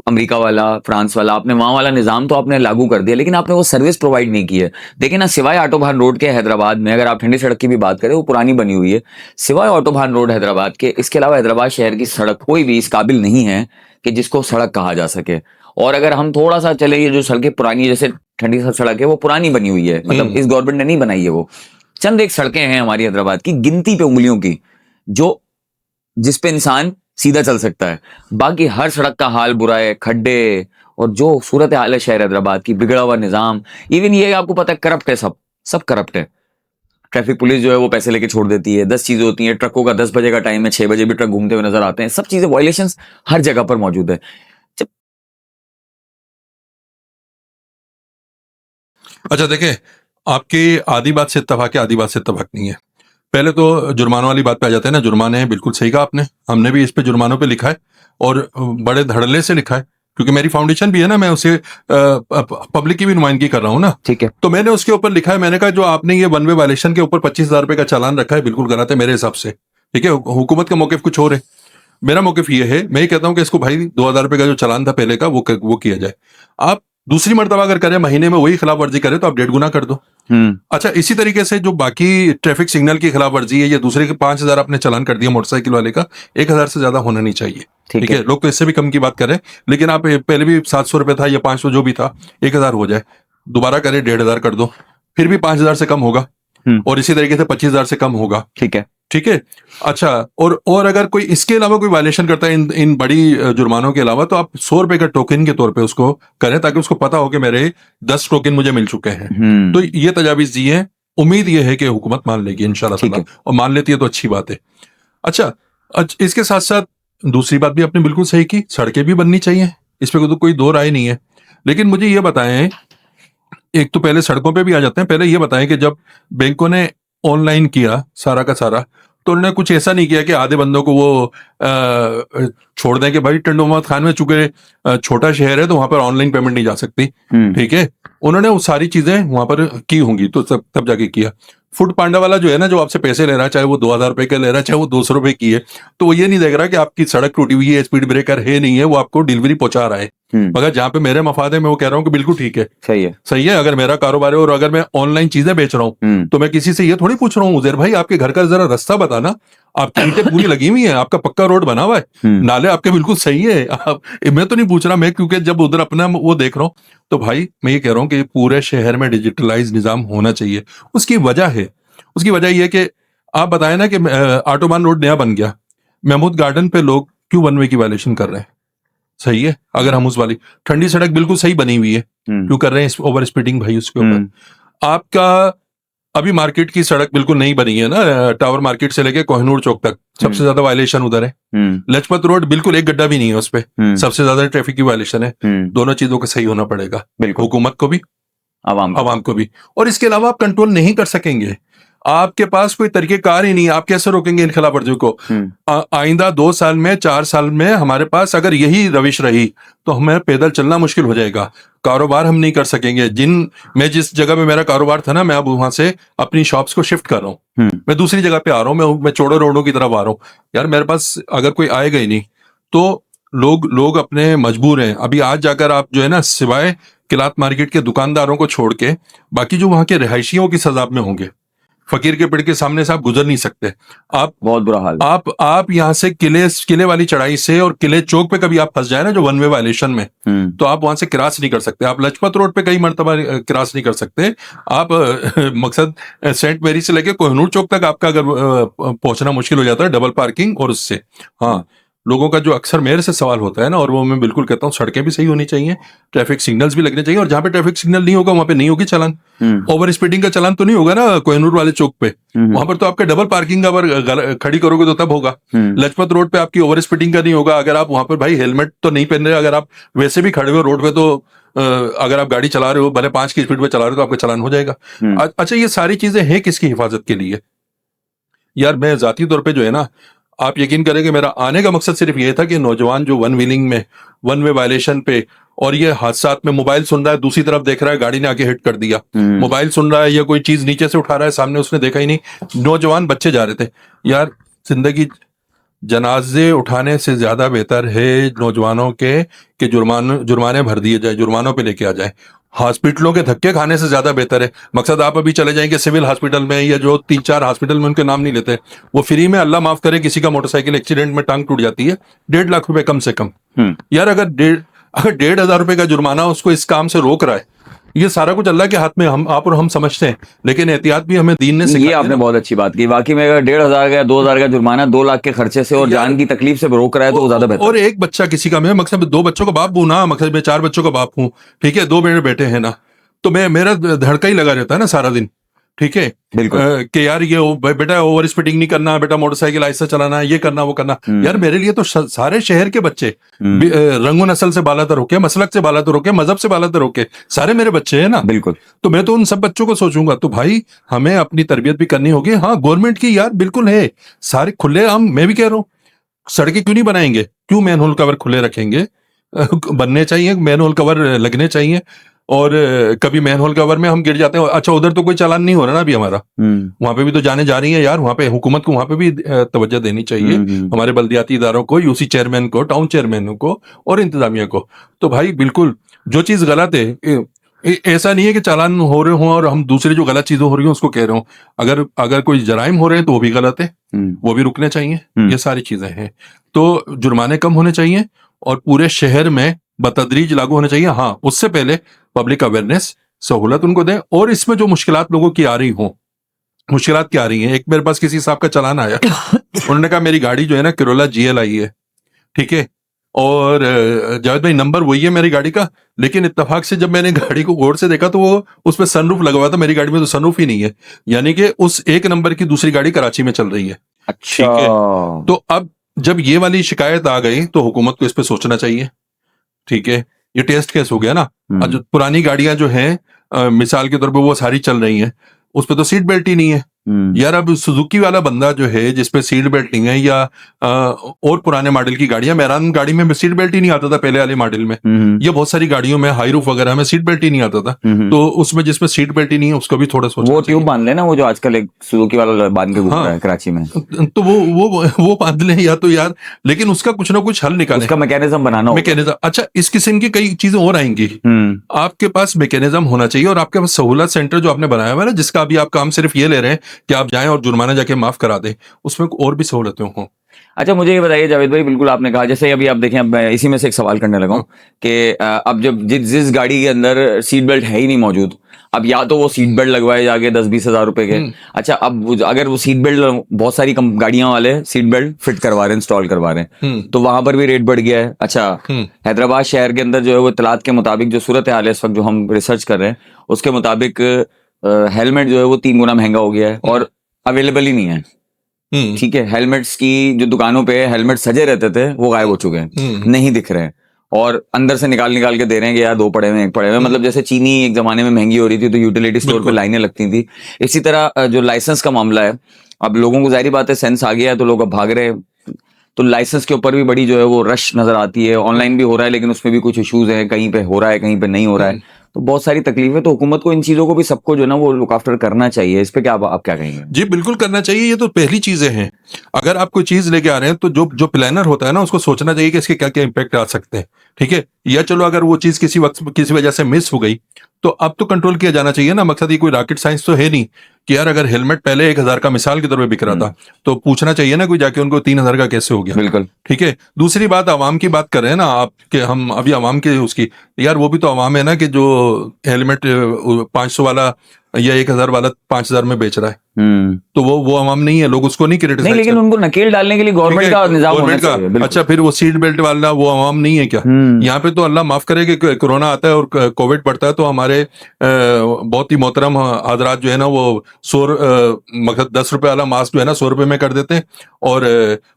अमेरिका वाला, फ्रांस वाला, आपने वहां वाला निजाम तो आपने लागू कर दिया, लेकिन आपने वो सर्विस प्रोवाइड नहीं की है। देखिए ना, सिवाय ऑटोबान रोड के हैदराबाद में, अगर आप ठंडी सड़क की भी बात करें वो पुरानी बनी हुई है, सिवाय ऑटोबान रोड हैदराबाद के, इसके अलावा हैदराबाद शहर की सड़क कोई भी इस काबिल नहीं है कि जिसको सड़क कहा जा सके। और अगर हम थोड़ा सा चले, ये जो सड़कें पुरानी, जैसे ठंडी सड़क है वो पुरानी बनी हुई है, मतलब इस गवर्नमेंट ने नहीं बनाई है, वो चंद एक सड़कें हैं हमारी हैदराबाद की, गिनती पे उंगलियों की, जो जिस पे इंसान सीधा चल सकता है। बाकी हर सड़क का हाल बुरा है, खड्डे, और जो सूरत हाल है शहर हैदराबाद की, बिगड़ा हुआ निजाम, इवन ये आपको पता है करप्ट है, सब करप्ट है। ट्रैफिक पुलिस जो है वो पैसे लेके छोड़ देती है, 10 चीजें होती हैं, ट्रकों का 10 बजे का टाइम है, 6 बजे भी ट्रक घूमते हुए नजर आते हैं, सब चीजें वायलेशंस हर जगह पर मौजूद है। अच्छा देखिए, आपकी आधी बात से इत्तफाक है, आधी बात से इत्तफाक नहीं है। पहले तो जुर्मानों वाली बात पे आ जाते हैं ना। जुर्माने हैं, बिल्कुल सही कहा आपने, हमने भी इस पे जुर्मानों पे लिखा है और बड़े धड़ल्ले से लिखा है, क्योंकि मेरी फाउंडेशन भी है ना, मैं उसे पब्लिक की भी नुमाइंदगी कर रहा हूँ ना। ठीक है, तो मैंने उसके ऊपर लिखा है, मैंने कहा जो आपने ये 1 वे वायलेशन के ऊपर 25,000 रुपए का चालान रखा है, बिल्कुल गलत है मेरे हिसाब से। ठीक है, हुकूमत का मौकिफ कुछ और है, मेरा मौकिफ ये है, मैं ये कहता हूँ कि इसको भाई 2,000 रुपए का जो चालान था पहले का वो किया जाए। आप दूसरी मर्तबा अगर करें, महीने में वही खिलाफ वर्जी करें, तो आप 1.5 गुना कर दो। अच्छा, इसी तरीके से जो बाकी ट्रैफिक सिग्नल की खिलाफ वर्जी है, ये दूसरे के 5,000 आपने चालान कर दिया मोटरसाइकिल वाले का, 1,000 से ज्यादा होना नहीं चाहिए। ठीक है, लोग तो इससे भी कम की बात करें, लेकिन आप पहले भी 700 रुपए था या 500 जो भी था, 1,000 हो जाए, दोबारा करें 1,500 कर दो, फिर भी 5,000 से कम होगा, और इसी तरीके से 25,000 से कम होगा। ठीक है। अच्छा, और अगर कोई इसके अलावा कोई वायलेशन करता है इन बड़ी जुर्मानों के अलावा, तो आप 100 रुपए का टोकन के तौर पे उसको करें, ताकि उसको पता हो कि मेरे 10 टोकन मुझे मिल चुके हैं। तो ये तजावीज दी है, उम्मीद ये है कि हुकूमत मान लेगी इंशाल्लाह ताला, और मान लेती है तो अच्छी बात है। अच्छा, अच्छा, इसके साथ साथ दूसरी बात भी आपने बिल्कुल सही की, सड़कें भी बननी चाहिए, इस पे तो कोई दो राय नहीं है। लेकिन मुझे ये बताएं, एक तो पहले सड़कों पे भी आ जाते हैं, पहले ये बताएं कि जब बैंकों ने ऑनलाइन किया सारा का सारा, तो उन्होंने कुछ ऐसा नहीं किया कि आधे बंदों को वो छोड़ दें कि भाई टंडो मोहम्मद खान में चूंकि छोटा शहर है तो वहां पर ऑनलाइन पेमेंट नहीं जा सकती, ठीक है। उन्होंने वो सारी चीजें वहां पर की होंगी, तो तब जाके किया। फूड पांडा वाला जो है ना, जो आपसे पैसे ले रहा है, चाहे वो 2,000 रुपए का ले रहा है, चाहे वो 200 रुपए की है, तो वो ये नहीं देख रहा कि आपकी सड़क टूटी हुई है, स्पीड ब्रेकर है नहीं है, वो आपको डिलीवरी पहुंचा रहा है। मगर जहां पे मेरे मफाद है, मैं वो कह रहा हूँ कि बिल्कुल ठीक है, सही है। सही है। अगर मेरा कारोबार है और अगर मैं ऑनलाइन चीजें बेच रहा हूँ, तो मैं किसी से ये थोड़ी पूछ रहा हूँ, उजैर भाई आपके घर का जरा रास्ता बताना, आपकी ईंटें पूरी लगी हुई है, आपका पक्का रोड बना हुआ है, नाले आपके बिल्कुल सही है, मैं तो नहीं पूछ रहा। मैं क्योंकि जब उधर अपना वो देख रहा हूँ, तो भाई मैं ये कह रहा हूँ कि पूरे शहर में डिजिटलाइज निजाम होना चाहिए। उसकी वजह यह है कि आप बताएं ना कि ऑटोबान रोड नया बन गया, महमूद गार्डन पे लोग क्यों वन वे की वायलेशन कर रहे हैं? सही है, अगर हम उस वाली ठंडी सड़क बिल्कुल सही बनी हुई है, क्यों कर रहे हैं ओवर स्पीडिंग भाई उसके ऊपर? आपका अभी मार्केट की सड़क बिल्कुल नहीं बनी है ना, टावर मार्केट से लेके कोहिनूर चौक तक सबसे ज्यादा वायलेशन उधर है। लजपत रोड बिल्कुल एक गड्ढा भी नहीं है उस पे, सबसे ज्यादा ट्रैफिक की वायलेशन है। दोनों चीजों का सही होना पड़ेगा, हुकूमत को भी, आवाम को भी। और इसके अलावा आप कंट्रोल नहीं कर सकेंगे, आपके पास कोई तरीकेकार ही नहीं, आप कैसे रोकेंगे इन खिलाफ वर्जियों को? आइंदा 2 साल में 4 साल में हमारे पास अगर यही रविश रही तो हमें पैदल चलना मुश्किल हो जाएगा, कारोबार हम नहीं कर सकेंगे। मैं जिस जगह में मेरा कारोबार था ना, मैं अब वहां से अपनी शॉप्स को शिफ्ट कर रहा हूँ, मैं दूसरी जगह पे आ रहा हूँ, मैं चौड़े रोडों की तरफ आ रहा हूँ। यार मेरे पास अगर कोई आएगा ही नहीं तो लोग अपने मजबूर हैं। अभी आज जाकर आप जो है ना, सिवाय किलात मार्केट के दुकानदारों को छोड़ के बाकी जो वहां के रिहायशियों की सजाब में होंगे, फकीर के पेड़ के सामने से आप गुजर नहीं सकते। आप बहुत बुरा हाल। आप यहाँ से किले वाली चढ़ाई से और किले चौक पे कभी आप फंस जाए ना जो वन वे वायलेशन में, तो आप वहां से क्रॉस नहीं कर सकते। आप लजपत रोड पे कई मरतबा क्रॉस नहीं कर सकते। आप मकसद सेंट मेरी से लेके कोहिनूर चौक तक आपका अगर पहुंचना मुश्किल हो जाता है, डबल पार्किंग और उससे। हाँ, लोगों का जो अक्सर मेरे से सवाल होता है ना, और वो मैं बिल्कुल कहता हूँ, सड़कें भी सही होनी चाहिए, ट्रैफिक सिग्नल्स भी लगने चाहिए, और जहां पे ट्रैफिक सिग्नल नहीं होगा वहां पे नहीं होगी चालान। ओवर स्पीडिंग का चालान तो नहीं होगा ना कोहिनूर वाले चौक पे, वहां पर तो आपका डबल पार्किंग अगर खड़ी करोगे तो तब होगा। लजपत रोड पे आपकी ओवर स्पीडिंग का नहीं होगा, अगर आप वहां पर भाई हेलमेट तो नहीं पहन रहे, अगर आप वैसे भी खड़े हो रोड पे, तो अगर आप गाड़ी चला रहे हो, भले 5 की स्पीड पे चला रहे हो, तो आपका चालान हो जाएगा। अच्छा, ये सारी चीजें हैं किसकी हिफाजत के लिए? यार मैं जाती तौर पे जो है ना, आप यकीन करें कि मेरा आने का मकसद सिर्फ ये था कि नौजवान जो वन व्हीलिंग में, वन वे वायलेशन पे और ये हादसात में मोबाइल सुन रहा है, दूसरी तरफ देख रहा है, गाड़ी ने आके हिट कर दिया, मोबाइल सुन रहा है या कोई चीज नीचे से उठा रहा है, सामने उसने देखा ही नहीं, नौजवान बच्चे जा रहे थे। यार जिंदगी जनाजे उठाने से ज्यादा बेहतर है नौजवानों के कि जुर्माने भर दिए जाए, जुर्मानों पे लेके आ जाए। हॉस्पिटलों के धक्के खाने से ज्यादा बेहतर है। मकसद आप अभी चले जाएंगे सिविल हॉस्पिटल में, या जो 3-4 हॉस्पिटल में, उनके नाम नहीं लेते, वो फ्री में, अल्लाह माफ करे, किसी का मोटरसाइकिल एक्सीडेंट में टांग टूट जाती है, 1.5 लाख रुपए कम से कम। यार अगर 1,500 रुपए का जुर्माना उसको इस काम से रोक रहा है, ये सारा कुछ अल्लाह के हाथ में आप और हम समझते हैं, लेकिन एहतियात भी हमें दीन ने सिखाई ये आपने बहुत अच्छी बात की। वाकई में अगर 1,500 का 2,000 का जुर्माना 2 लाख के खर्चे से और जान की तकलीफ से रोक रहा है तो वो ज्यादा बेहतर। और एक बच्चा किसी का, मैं मकसद 2 बच्चों का बाप हूं ना, मकसद मैं 4 बच्चों का बाप हूं, ठीक है, 2 मेरे बेटे हैं ना, तो मेरा धड़का ही लगा रहता है ना सारा दिन, ठीक है, कि यार ये बेटा ओवर स्पीडिंग नहीं करना, बेटा मोटरसाइकिल ऐसा चलाना, ये करना वो करना। यार मेरे लिए तो सारे शहर के बच्चे रंगो नस्ल से बालातर होके, मसलक से बालातर होके, मजहब से बालातर होके, सारे मेरे बच्चे हैं ना। बिल्कुल। तो मैं तो उन सब बच्चों को सोचूंगा, तो भाई हमें अपनी तरबियत भी करनी होगी। हाँ, गवर्नमेंट की यार बिल्कुल है, सारे खुले आम, मैं भी कह रहा हूँ, सड़कें क्यों नहीं बनाएंगे, क्यों मैनहोल कवर खुले रखेंगे? बनने चाहिए, मैनहोल कवर लगने चाहिए। और कभी मैनहोल कवर में हम गिर जाते हैं, अच्छा उधर तो कोई चालान नहीं हो रहा ना अभी हमारा, वहां पे भी तो जाने जा रही है यार, वहां पे हुकूमत को वहां पे भी तवज्जो देनी चाहिए, हमारे बल्दियाती इदारों को, यूसी चेयरमैन को, टाउन चेयरमैन को और इंतजामिया को। तो भाई बिल्कुल जो चीज गलत है, ऐसा नहीं है कि चालान हो रहे हों और हम दूसरी जो गलत चीजें हो रही हैं उसको कह रहे हो। अगर कोई जराइम हो रहे हैं तो वो भी गलत है, वो भी रुकने चाहिए। ये सारी चीजें हैं, तो जुर्माने कम होने चाहिए और पूरे शहर में बतदरीज लागू होने चाहिए। हाँ, उससे पहले पब्लिक अवेयरनेस, सहूलत उनको दें। और इसमें जो मुश्किलात लोगों की आ रही हो, मुश्किलात क्या आ रही हैं? एक मेरे पास किसी साहब का चालान आया, उन्होंने कहा मेरी गाड़ी जो है ना किरोला GL आई है, ठीक है, और जावेद भाई नंबर वही है मेरी गाड़ी का, लेकिन इत्तेफाक से जब मैंने गाड़ी को गौर से देखा तो वो उसमें सनरूफ लगा हुआ था, मेरी गाड़ी में तो सनरूफ ही नहीं है, यानी कि उस एक नंबर की दूसरी गाड़ी कराची में चल रही है। अच्छा, ठीक है, तो अब जब ये वाली शिकायत आ गई तो हुकूमत को इस पे सोचना चाहिए। ठीक है, ये टेस्ट केस हो गया ना। और जो पुरानी गाड़ियां जो हैं मिसाल के तौर पे वो सारी चल रही हैं, उस पे तो सीट बेल्ट ही नहीं है यार। अब सुजुकी वाला बंदा जो है जिसपे सीट बेल्ट नहीं है, या और पुराने मॉडल की गाड़ियां, मेरान गाड़ी में सीट बेल्ट ही नहीं आता था पहले वाले मॉडल में, ये बहुत सारी गाड़ियों में हाई रूफ वगैरह में सीट बेल्ट ही नहीं आता था। तो उसमें जिसमें सीट बेल्ट ही नहीं है उसको भी थोड़ा सोचना वो चाहिए। ट्यूब बांध लेना, वो जो आजकल एक सुजुकी वाला बांध के घूम रहा है कराची में, तो वो बांध लें या तो यार, लेकिन उसका कुछ ना कुछ हल निकालें, उसका मैकेनिज्म बनाना होगा। मैकेनिज्म। अच्छा, इस किस्म की कई चीजें और आएंगी। आपके पास मैकेनिज्म होना चाहिए और आपके पास सहूलत सेंटर जो आपने बनाया हुआ है ना, जिसका अभी आप काम सिर्फ ये ले रहे हैं कि आप जाएं और जुर्माना जाके माफ करा दें, उसमें और भी सहूलतें हों। अच्छा, मुझे ये बताइए जावेद भाई, बिल्कुल आपने कहा, जैसे अभी आप देखें, अब मैं इसी में से एक सवाल करने लगा हूं कि अब जब जिस गाड़ी के अंदर सीट बेल्ट है ही नहीं मौजूद, अब या तो वो सीट बेल्ट लगवाए जाके 10-20 हजार रुपए के। अच्छा, अब अगर वो सीट बेल्ट, बहुत सारी गाड़ियां वाले सीट बेल्ट फिट करवा रहे हैं, इंस्टॉल करवा रहे हैं, तो वहां पर भी रेट बढ़ गया है। अच्छा, हैदराबाद शहर के अंदर जो है वो इत्तलात के मुताबिक, जो सूरत हाल है इस वक्त जो हम रिसर्च कर रहे हैं, उसके मुताबिक हेलमेट जो है वो 3 गुना महंगा हो गया है और अवेलेबल ही नहीं है। ठीक है, हेलमेट्स की जो दुकानों पे हेलमेट सजे रहते थे वो गायब हो चुके हैं, नहीं दिख रहे हैं, और अंदर से निकाल के दे रहे हैं कि यार 2 पड़े हुए, 1 पड़े हुए। मतलब जैसे चीनी एक जमाने में महंगी हो रही थी तो यूटिलिटी स्टोर पे लाइनें लगती थी, इसी तरह जो लाइसेंस का मामला है, अब लोगों को जाहिर बात है सेंस आ गया है तो लोग अब भाग रहे हैं, तो लाइसेंस के ऊपर भी बड़ी जो है वो रश नजर आती है। ऑनलाइन भी हो रहा है लेकिन उसमें भी कुछ इश्यूज हैं, कहीं पे हो रहा है कहीं पे नहीं हो रहा है, तो बहुत सारी तकलीफें। तो हुकूमत को इन चीजों को भी सबको जो है ना वो लुक आफ्टर करना चाहिए। इस पे क्या आप क्या कहेंगे? जी बिल्कुल करना चाहिए, ये तो पहली चीजें हैं। अगर आप कोई चीज लेके आ रहे हैं तो जो प्लानर होता है ना, उसको सोचना चाहिए कि इसके क्या क्या इंपैक्ट आ सकते हैं। ठीक है, या चलो अगर वो चीज किसी वक्त किसी वजह से मिस हो गई तो अब तो कंट्रोल किया जाना चाहिए ना। मकसद ये कोई रॉकेट साइंस तो है नहीं कि यार अगर हेलमेट पहले 1000 का मिसाल के तौर पे बिक रहा था तो पूछना चाहिए ना कोई जाके उनको 3000 का कैसे हो गया। बिल्कुल ठीक है। दूसरी बात, आवाम की बात कर रहे हैं ना आप, कि हम अभी आवाम के उसकी, यार वो भी तो आवाम है ना कि जो हेलमेट 500 वाला या 1000 वाला 5000 में बेच रहा है, तो वो आवाम नहीं है, लोग उसको नहीं क्रिटिसाइज नहीं, लेकिन उनको नकेल डालने के लिए गवर्नमेंट का निजाम होना चाहिए। बिल्कुल। अच्छा, फिर वो सीट बेल्ट वाला वो आवाम नहीं है क्या? यहाँ पे तो अल्लाह माफ करे कि कोरोना आता है और कोविड बढ़ता है तो हमारे बहुत ही मोहतरम हजरात जो है ना वो 100 मतलब 10 रुपए वाला मास्क जो है ना 100 रुपए में कर देते हैं, और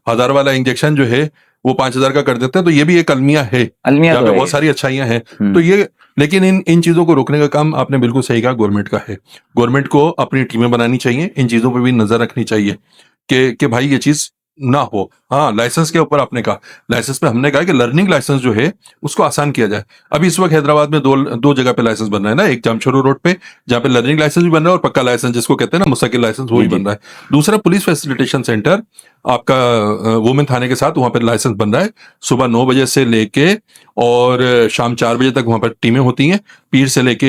1000 वाला इंजेक्शन जो है वो 5000 का कर देते हैं। तो ये भी एक अलमिया है, यहाँ पे बहुत सारी अच्छाइयां हैं। तो ये, लेकिन इन चीजों को रोकने का काम आपने बिल्कुल सही कहा, गवर्नमेंट का है। गवर्नमेंट को अपनी टीमें बनानी चाहिए, इन चीजों पे भी नजर रखनी चाहिए कि भाई ये चीज ना हो। हाँ, लाइसेंस के ऊपर आपने कहा, लाइसेंस पे हमने कहा कि लर्निंग लाइसेंस जो है उसको आसान किया जाए। अभी इस वक्त हैदराबाद में दो जगह पे लाइसेंस बन रहा है ना, एक जामशोरो रोड पे जहाँ पे लर्निंग लाइसेंस भी बन रहा है और पक्का लाइसेंस जिसको कहते हैं ना मुस्तकिल लाइसेंस वो भी बन रहा है। दूसरा, पुलिस फैसिलिटेशन सेंटर आपका वुमेन थाने के साथ वहां पर लाइसेंस बन रहा है। सुबह 9 बजे से लेके और शाम 4 बजे तक वहां पर टीमें होती हैं, पीर से लेके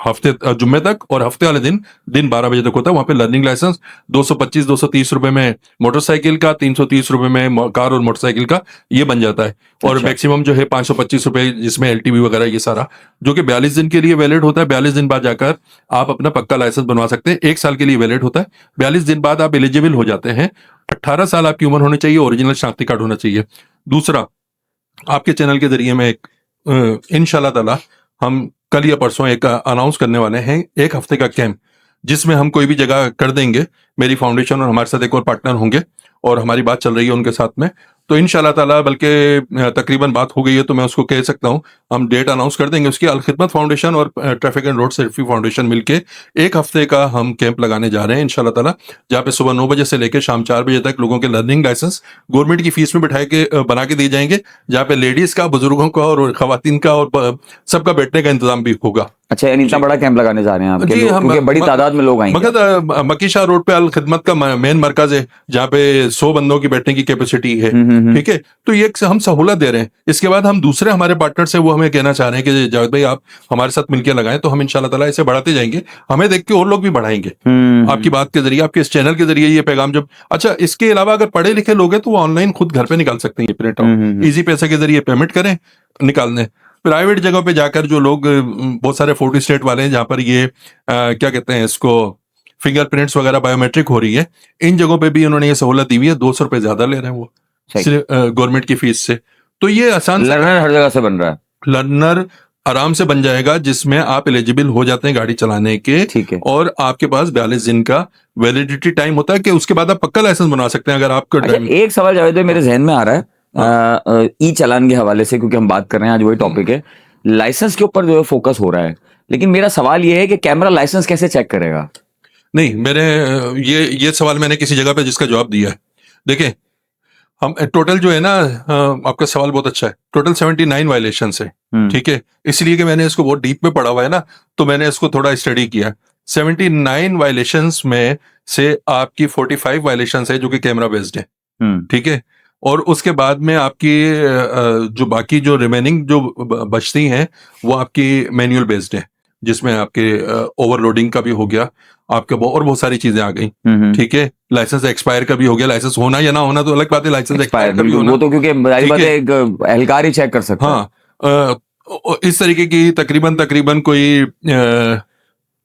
हफ्ते जुम्मे तक, और हफ्ते वाले दिन 12 बजे तक होता है। वहां पे लर्निंग लाइसेंस 225-230 रुपए में मोटरसाइकिल का, 330 रुपए में कार और मोटरसाइकिल का ये बन जाता है। और मैक्सिमम जो है 525 रुपए, जिसमें LTV वगैरह ये सारा, जो कि 42 दिन के लिए वैलिड होता है। 42 दिन बाद जाकर आप अपना पक्का लाइसेंस बनवा सकते हैं। 1 साल के लिए वैलिड होता है, 42 दिन बाद आप एलिजिबल हो जाते हैं। 18 साल आपकी उम्र होनी चाहिए, ओरिजिनल शनाख्ती कार्ड होना चाहिए। दूसरा, आपके चैनल के जरिए मैं इंशाल्लाह ताला हम कल या परसों एक अनाउंस करने वाले हैं, 1 हफ्ते का कैंप, जिसमें हम कोई भी जगह कर देंगे। मेरी फाउंडेशन और हमारे साथ एक और पार्टनर होंगे और हमारी बात चल रही है उनके साथ में, तो इंशाल्लाह ताला, बल्कि तकरीबन बात हो गई है तो मैं उसको कह सकता हूं, हम डेट अनाउंस कर देंगे उसकी। अल खिदमत फाउंडेशन और traffic and road safety foundation मिलके 1 हफ्ते का हम कैंप लगाने जा रहे हैं इंशाल्लाह ताला, जहाँ पे सुबह 9 बजे से लेकर शाम 4 बजे तक लोगों के लर्निंग लाइसेंस गवर्नमेंट की फीस में बिठाए के बना के दिए जाएंगे, जहाँ पे लेडीज का, बुजुर्गों का और खवातीन का और सबका बैठने का इंतजाम भी होगा। अच्छा, यानी इतना बड़ा कैंप लगाने जा रहे हैं आप? क्योंकि बड़ी तादाद में लोग आएंगे। मगर मक्की शाह रोड पे अल खिदमत का मेन मरकज है, जहाँ पे 100 बंदों की बैठने की कैपेसिटी है। ठीक है, तो ये हम सहूलत दे रहे हैं। इसके बाद हम दूसरे हमारे पार्टनर से वो हमें कहना चाह रहे हैं कि जावेद भाई आप हमारे साथ मिलकर लगाएं, तो हम इंशाल्लाह ताला इसे बढ़ाते जाएंगे। हमें देख के और लोग भी बढ़ाएंगे। आपकी बात के जरिए, आपके इस चैनल के जरिए ये पैगाम जब, अच्छा, इसके अलावा अगर पढ़े लिखे लोग हैं तो वो ऑनलाइन खुद घर पे निकाल सकते हैं ये प्रिंट आउट, इजी पैसे के जरिए पेमेंट करें, निकाल दें। प्राइवेट जगह पे जाकर जो लोग, बहुत सारे फोटो स्टेट वाले हैं जहां पर ये क्या कहते हैं इसको, फिंगरप्रिंट्स वगैरह बायोमेट्रिक हो रही है, इन जगहों पे भी उन्होंने ये सहूलत दी हुई है। 200 रुपए ज्यादा ले रहे हैं वो सिर्फ गवर्नमेंट की फीस से। तो ये आसान, लर्नर हर जगह से बन रहा है। लर्नर आराम से बन जाएगा, जिसमें आप एलिजिबल हो जाते हैं गाड़ी चलाने के, ठीक है। और आपके पास 42 दिन का वैलिडिटी टाइम होता है कि उसके बाद आप पक्का लाइसेंस बना सकते हैं अगर आपको अच्छा, ड्राइविंग। एक सवाल जावेद भाई मेरे जहन में आ रहा है ई चालान के हवाले से, क्योंकि हम बात कर रहे हैं आज वही टॉपिक है, लाइसेंस के ऊपर जो है फोकस हो रहा है, लेकिन मेरा सवाल ये है कि कैमरा लाइसेंस कैसे चेक करेगा? नहीं, मेरे ये सवाल मैंने किसी जगह पे जिसका जवाब दिया है। देखें, हम टोटल जो है ना, आपका सवाल बहुत अच्छा है, टोटल 79 वायलेशन है, ठीक है, इसलिए कि मैंने इसको बहुत डीप में पढ़ा हुआ है ना, तो मैंने इसको थोड़ा स्टडी किया। 79 वायलेशंस में से आपकी 45 वायलेशंस है जो कि कैमरा बेस्ड है, ठीक है, और उसके बाद में आपकी जो बाकी जो रिमेनिंग जो बचती हैं वो आपकी मैनुअल बेस्ड है, जिसमें आपके ओवरलोडिंग का भी हो गया, आपके और बहुत सारी चीजें आ गई, ठीक है, लाइसेंस एक्सपायर का भी हो गया, लाइसेंस होना या ना होना तो अलग बात है, लाइसेंस एक्सपायर का भी होना, वो तो क्योंकि जाहिर ठीक बात है। है एक एहलकार ही चेक कर सकता है। हाँ, इस तरीके की तकरीबन कोई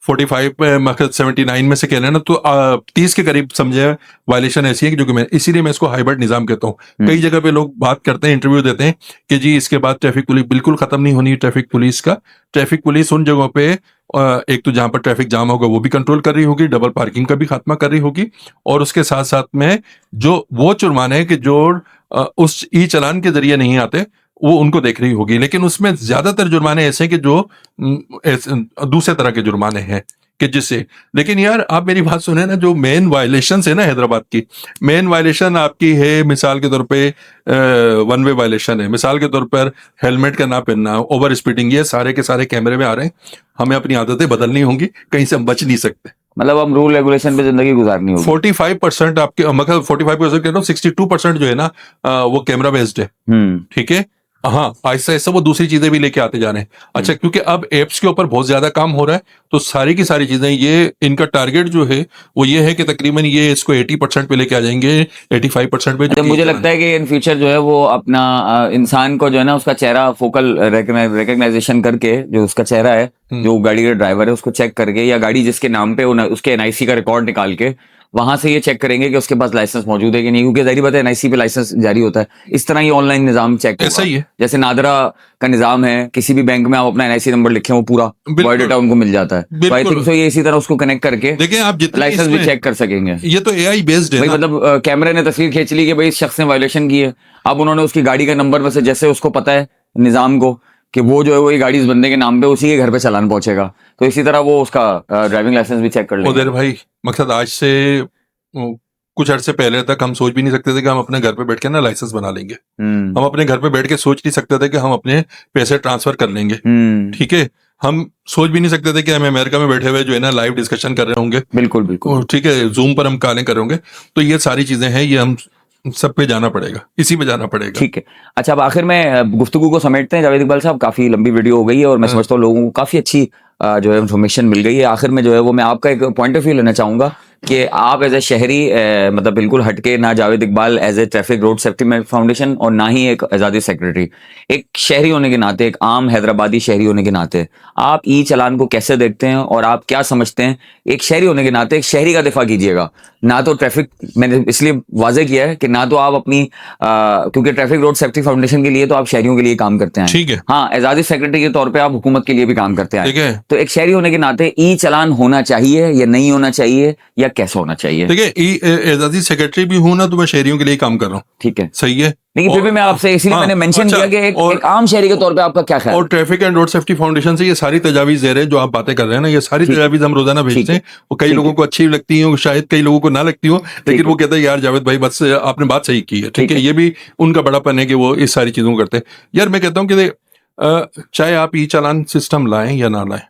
45 पे मकसद 79 में से कह रहे हैं ना, तो 30 के करीब समझे वायलेशन ऐसी है कि जो कि मैं इसीलिए मैं इसको हाइब्रिड निजाम कहता हूँ। कई जगह पे लोग बात करते हैं, इंटरव्यू देते हैं कि जी इसके बाद ट्रैफिक पुलिस बिल्कुल खत्म नहीं होनी, ट्रैफिक पुलिस का, ट्रैफिक पुलिस उन जगहों पे एक तो जहां पर ट्रैफिक जाम होगा वो भी कंट्रोल कर रही होगी, डबल पार्किंग का भी खात्मा कर रही होगी, और उसके साथ साथ में जो वो जुर्माने कि जो उस ई चालान के जरिए नहीं आते वो उनको देख रही होगी, लेकिन उसमें ज्यादातर जुर्माने ऐसे हैं कि जो दूसरे तरह के जुर्माने हैं कि जिससे, लेकिन यार आप मेरी बात सुने ना, जो मेन वायलेशन है ना हैदराबाद की, मेन वायलेशन आपकी है मिसाल के तौर पे वन वे वायलेशन है, मिसाल के तौर पर हेलमेट का ना पहनना, ओवर स्पीडिंग, ये सारे के सारे कैमरे में आ रहे हैं। हमें अपनी आदतें बदलनी होंगी, कहीं से हम बच नहीं सकते। मतलब हम रूल रेगुलेशन पे जिंदगी गुजारनी होगी। 45% आपके, मतलब 45% कह रहा हूँ, 62% जो है ना वो कैमरा बेस्ड है, ठीक है। हाँ, ऐसा ऐसा वो दूसरी चीजें भी लेके आते जा रहे हैं। अच्छा, क्योंकि अब एप्स के ऊपर बहुत ज्यादा काम हो रहा है, तो सारी की सारी चीजें, ये इनका टारगेट जो है वो ये है कि तकरीबन ये इसको 80% पे लेके आ जाएंगे, 85% पे। अच्छा, मुझे लगता है कि इन फ्यूचर जो है वो अपना इंसान को जो है ना उसका चेहरा फोकल रिकग्नाइजेशन करके, जो उसका चेहरा है, जो गाड़ी का ड्राइवर है उसको चेक करके, या गाड़ी जिसके नाम पे उसके एनआईसी का रिकॉर्ड निकाल के वहां से ये चेक करेंगे कि उसके पास लाइसेंस मौजूद है कि नहीं, क्योंकि जाहिर बात है एनआईसी पे लाइसेंस जारी होता है। इस तरह ये ऑनलाइन निजाम चेक ऐसा ही है, जैसे नादरा का निजाम है, किसी भी बैंक में आप अपना एनआईसी नंबर लिखे वो पूरा बायोडाटा उनको मिल जाता है, तो आई थिंक सो ये इसी तरह उसको कनेक्ट करके देखिए आप जितने लाइसेंस भी चेक कर सकेंगे। ये तो एआई बेस्ड है भाई, ना? मतलब कैमरे ने तस्वीर खींच ली कि भाई इस शख्स ने वायलेशन की है, अब उन्होंने उसकी गाड़ी का नंबर में से, जैसे उसको पता है निजाम को कि वो जो है वो ये गाड़ी इस बंदे के नाम पे, उसी के घर पे चालान पहुंचेगा, तो इसी तरह वो उसका ड्राइविंग लाइसेंस भी चेक कर लेंगे। उधर भाई मकसद आज से कुछ अरसे पहले तक हम सोच भी नहीं सकते थे कि हम अपने घर पे बैठ के ना लाइसेंस बना लेंगे। हम अपने घर पे बैठ के सोच नहीं सकते थे कि हम अपने पैसे ट्रांसफर कर लेंगे, ठीक है। हम सोच भी नहीं सकते थे कि हम अमेरिका में बैठे हुए जो है ना लाइव डिस्कशन कर रहे होंगे, बिल्कुल बिल्कुल, ठीक है, जूम पर हम कॉलिंग कर रहे होंगे। तो ये सारी चीजें हैं, ये हम सब पे जाना पड़ेगा, इसी पे जाना पड़ेगा। ठीक है। अच्छा, अब आखिर में गुफ्तगू को समेटते हैं जावेद इकबाल साहब, काफी लंबी वीडियो हो गई है और मैं समझता हूँ लोगों को काफी अच्छी जो है इन्फॉर्मेशन मिल गई है। आखिर में जो है वो मैं आपका एक पॉइंट ऑफ व्यू लेना चाहूंगा कि आप एज ए शहरी, मतलब बिल्कुल हटके, ना Javed Iqbal as a traffic road safety foundation और ना ही एक आजादी सेक्रेटरी, एक शहरी होने के नाते, एक आम हैदराबादी शहरी होने के नाते, आप ई चालान को कैसे देखते हैं और आप क्या समझते हैं? एक शहरी होने के नाते एक शहरी का दिफा कीजिएगा, ना तो ट्रैफिक, मैंने इसलिए वाजे किया है कि ना तो आप अपनी क्योंकि ट्रैफिक रोड सेफ्टी फाउंडेशन के लिए तो आप शहरियों के लिए काम करते हैं, ठीक है, हाँ, आजादी सेक्रेटरी के तौर पे आप हुकूमत के लिए भी काम करते हैं, ठीक है। तो एक शहरी होने के नाते ई चालान होना चाहिए या नहीं होना चाहिए, या कैसे होना चाहिए? देखिए, आजादी सेक्रेटरी भी हूं ना, तो मैं शहरियों के लिए काम कर रहा हूँ, ठीक है, सही है। लेकिन फिर भी मैं आपसे इसलिए मैंने मेंशन किया कि एक आम शहरी के तौर पे आपका क्या ख्याल है? और traffic and road safety foundation से ये सारी तजावीज दे रहे हैं जो आप बातें कर रहे हैं ना, ये सारी तजावीज हम रोजाना भेजते हैं, वो कई लोगों को अच्छी लगती हैं, शायद कई लोगों को ना लगती हो, लेकिन वो कहते हैं यार जावेद भाई बस आपने बात सही की है, ठीक है। ये भी उनका बड़ापन है कि वो इस सारी चीजों को करते हैं। यार मैं कहता हूँ कि चाहे आप ई चालान सिस्टम लाएं या ना लाएं,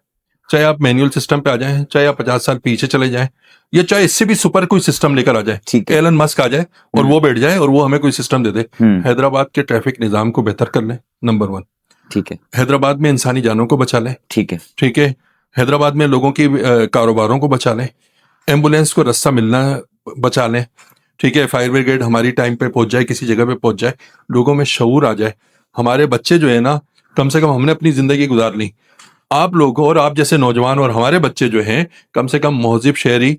चाहे आप मैनुअल सिस्टम पे आ जाएं, चाहे आप 50 साल पीछे चले जाएं, या चाहे इससे भी सुपर कोई सिस्टम लेकर आ जाए, एलन मस्क आ जाए और वो बैठ जाए और वो हमें कोई सिस्टम दे दे, हैदराबाद के ट्रैफिक निजाम को बेहतर कर ले, नंबर 1, ठीक है। हैदराबाद में इंसानी जानों को बचा लें, ठीक है, ठीक है। हैदराबाद में लोगों की कारोबारों को बचा लें, एम्बुलेंस को रास्ता मिलना बचा लें, ठीक है। फायर ब्रिगेड हमारी टाइम पे पहुंच जाए, किसी जगह पे पहुंच जाए, लोगों में शऊर आ जाए। हमारे बच्चे जो है ना, कम से कम हमने अपनी जिंदगी गुजार ली, आप लोग और आप जैसे नौजवान और हमारे बच्चे जो हैं कम से कम महजिब शहरी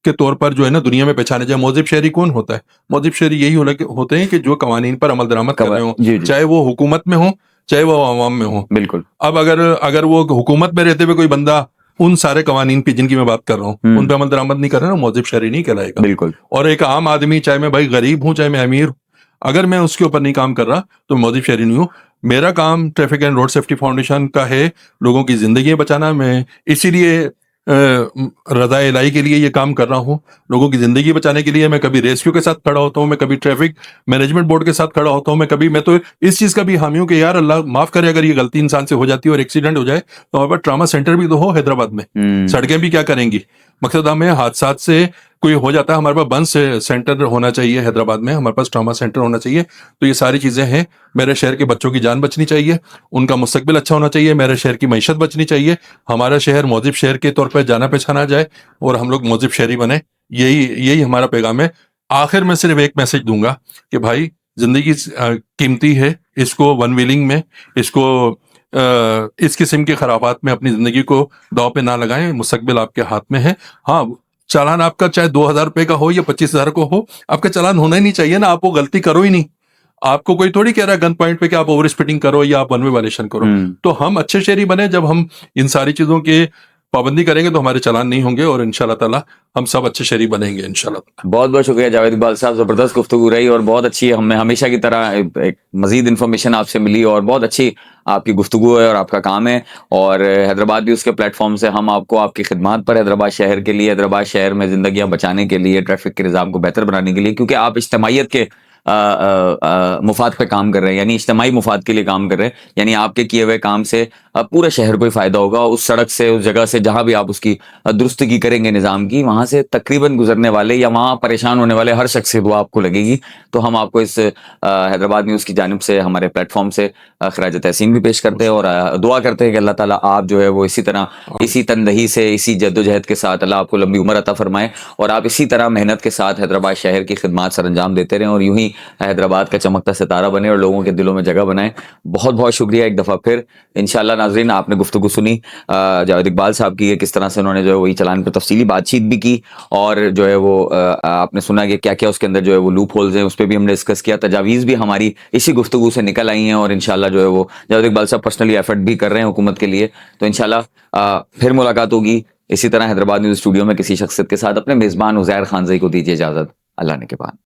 के तौर पर जो है ना दुनिया में पहचाने जाए। महजिब शहरी कौन होता है? महजिब शहरी यही होते हैं कि जो कवानीन पर अमल दरामद कर रहे हो, चाहे वो हुकूमत में हो, चाहे वो आवाम में हो। बिल्कुल। अब अगर वो हुकूमत में रहते हुए कोई बंदा उन सारे कवानीन पे जिनकी मैं बात कर रहा हूँ उन पे अमल दरामद नहीं कर रहा ना, मौजिब शहरी नहीं कहलाएगा। बिल्कुल। और एक आम आदमी, चाहे मैं भाई गरीब हूं चाहे मैं अमीर हूं, अगर मैं उसके ऊपर नहीं काम कर रहा तो मौजिब शहरी नहीं हूं। मेरा काम traffic and road safety foundation का है, लोगों की जिंदगी बचाना। मैं इसीलिए रजा इलाही के लिए ये काम कर रहा हूँ, लोगों की जिंदगी बचाने के लिए। मैं कभी रेस्क्यू के साथ खड़ा होता हूँ, मैं कभी ट्रैफिक मैनेजमेंट बोर्ड के साथ खड़ा होता हूँ, मैं तो इस चीज का भी हामी हूँ कि यार अल्लाह माफ करे अगर ये गलती इंसान से हो जाती है और एक्सीडेंट हो जाए तो हमारे पास ट्रामा सेंटर भी तो हो हैदराबाद में। सड़कें भी क्या करेंगी। मकसद हमें हादसा से कोई हो जाता है, हमारे पास बंस सेंटर होना चाहिए हैदराबाद में, हमारे पास ट्रामा सेंटर होना चाहिए। तो ये सारी चीजें हैं। मेरे शहर के बच्चों की जान बचनी चाहिए, उनका मुस्तकबिल अच्छा होना चाहिए, मेरे शहर की मईशत बचनी चाहिए, हमारा शहर मौजिब शहर के तौर पर जाना पहचाना जाए और हम लोग मौजिब शहरी बने। यही हमारा पैगाम है। आखिर में सिर्फ एक मैसेज दूंगा कि भाई जिंदगी कीमती है, इसको वन व्हीलिंग में, इसको इस किस्म के खराबात में अपनी जिंदगी को दाव पे ना लगाएं। मुस्तकबिल आपके हाथ में है। हाँ, चालान आपका चाहे 2,000 रुपए का हो या 25,000 को हो, आपका चालान होना ही नहीं चाहिए ना। आप वो गलती करो ही नहीं। आपको कोई थोड़ी कह रहा है गन पॉइंट पे कि आप ओवर स्पीडिंग करो या आप वन वे वायलेशन करो। तो हम अच्छे शहरी बने। जब हम इन सारी चीजों के पाबंदी करेंगे तो हमारे चालान नहीं होंगे और इंशाल्लाह ताला हम सब अच्छे शहरी बनेंगे इंशाल्लाह। बहुत बहुत शुक्रिया जावेद इकबाल साहब, जबरदस्त गुफ्तगू रही और बहुत अच्छी, हमें हमेशा की तरह एक मजीद इन्फॉर्मेशन आपसे मिली और बहुत अच्छी आपकी गुफ्तगू है और आपका काम है। और हैदराबाद भी उसके प्लेटफॉर्म से हम आपको आपकी खिदमत पर हैदराबाद शहर के लिए, हैदराबाद शहर में जिंदगियां बचाने के लिए, ट्रैफिक के निज़ाम को बेहतर बनाने के लिए, क्योंकि आप इज्तमाइयत के मुफाद पे काम कर रहे हैं, यानी इज्तमाई मुफाद के लिए काम कर रहे हैं, यानी आपके किए हुए काम से पूरे शहर को ही फायदा होगा। उस सड़क से, उस जगह से जहां भी आप उसकी दुरुस्तगी करेंगे निज़ाम की, वहां से तकरीबन गुजरने वाले या वहां परेशान होने वाले हर शख्स से दुआ आपको लगेगी। तो हम आपको इस हैदराबाद न्यूज़ की जानिब से, हमारे प्लेटफॉर्म से खराज तहसीन भी पेश करते हैं और दुआ करते हैं कि अल्लाह ताला आप जो है वो इसी तरह, इसी तंदही से, इसी जद्दोजहद के साथ अल्लाह आपको लंबी उम्र अता फरमाए और आप इसी तरह मेहनत के साथ हैदराबाद शहर की खिदमत सर अंजाम देते रहें और यूं ही हैदराबाद का चमकता सितारा बने और लोगों के दिलों में जगह बनाए। बहुत बहुत शुक्रिया एक दफ़ा फिर। इंशाल्लाह नाज़रीन, आपने गुफ्तगू सुनी जावेद इकबाल साहब की, किस तरह से उन्होंने जो है वही चलान पर तफसीली बातचीत भी की और जो है वो आपने सुना कि क्या क्या उसके अंदर जो है वो लूप होल्स हैं, उस पर भी हमने डिस्कस किया। तजावीज़ भी हमारी इसी गुफ्तगू से निकल आई हैं और इंशाल्लाह जो है वो जावेद इकबाल साहब पर्सनली एफर्ट भी कर रहे हैं हुकूमत के लिए। तो इंशाल्लाह फिर मुलाकात होगी इसी तरह हैदराबाद न्यूज़ स्टूडियो में किसी शख्सियत के साथ। अपने मेज़बान उज़ैर खानज़ई को दीजिए इजाज़त। अल्लाह ने के बाद।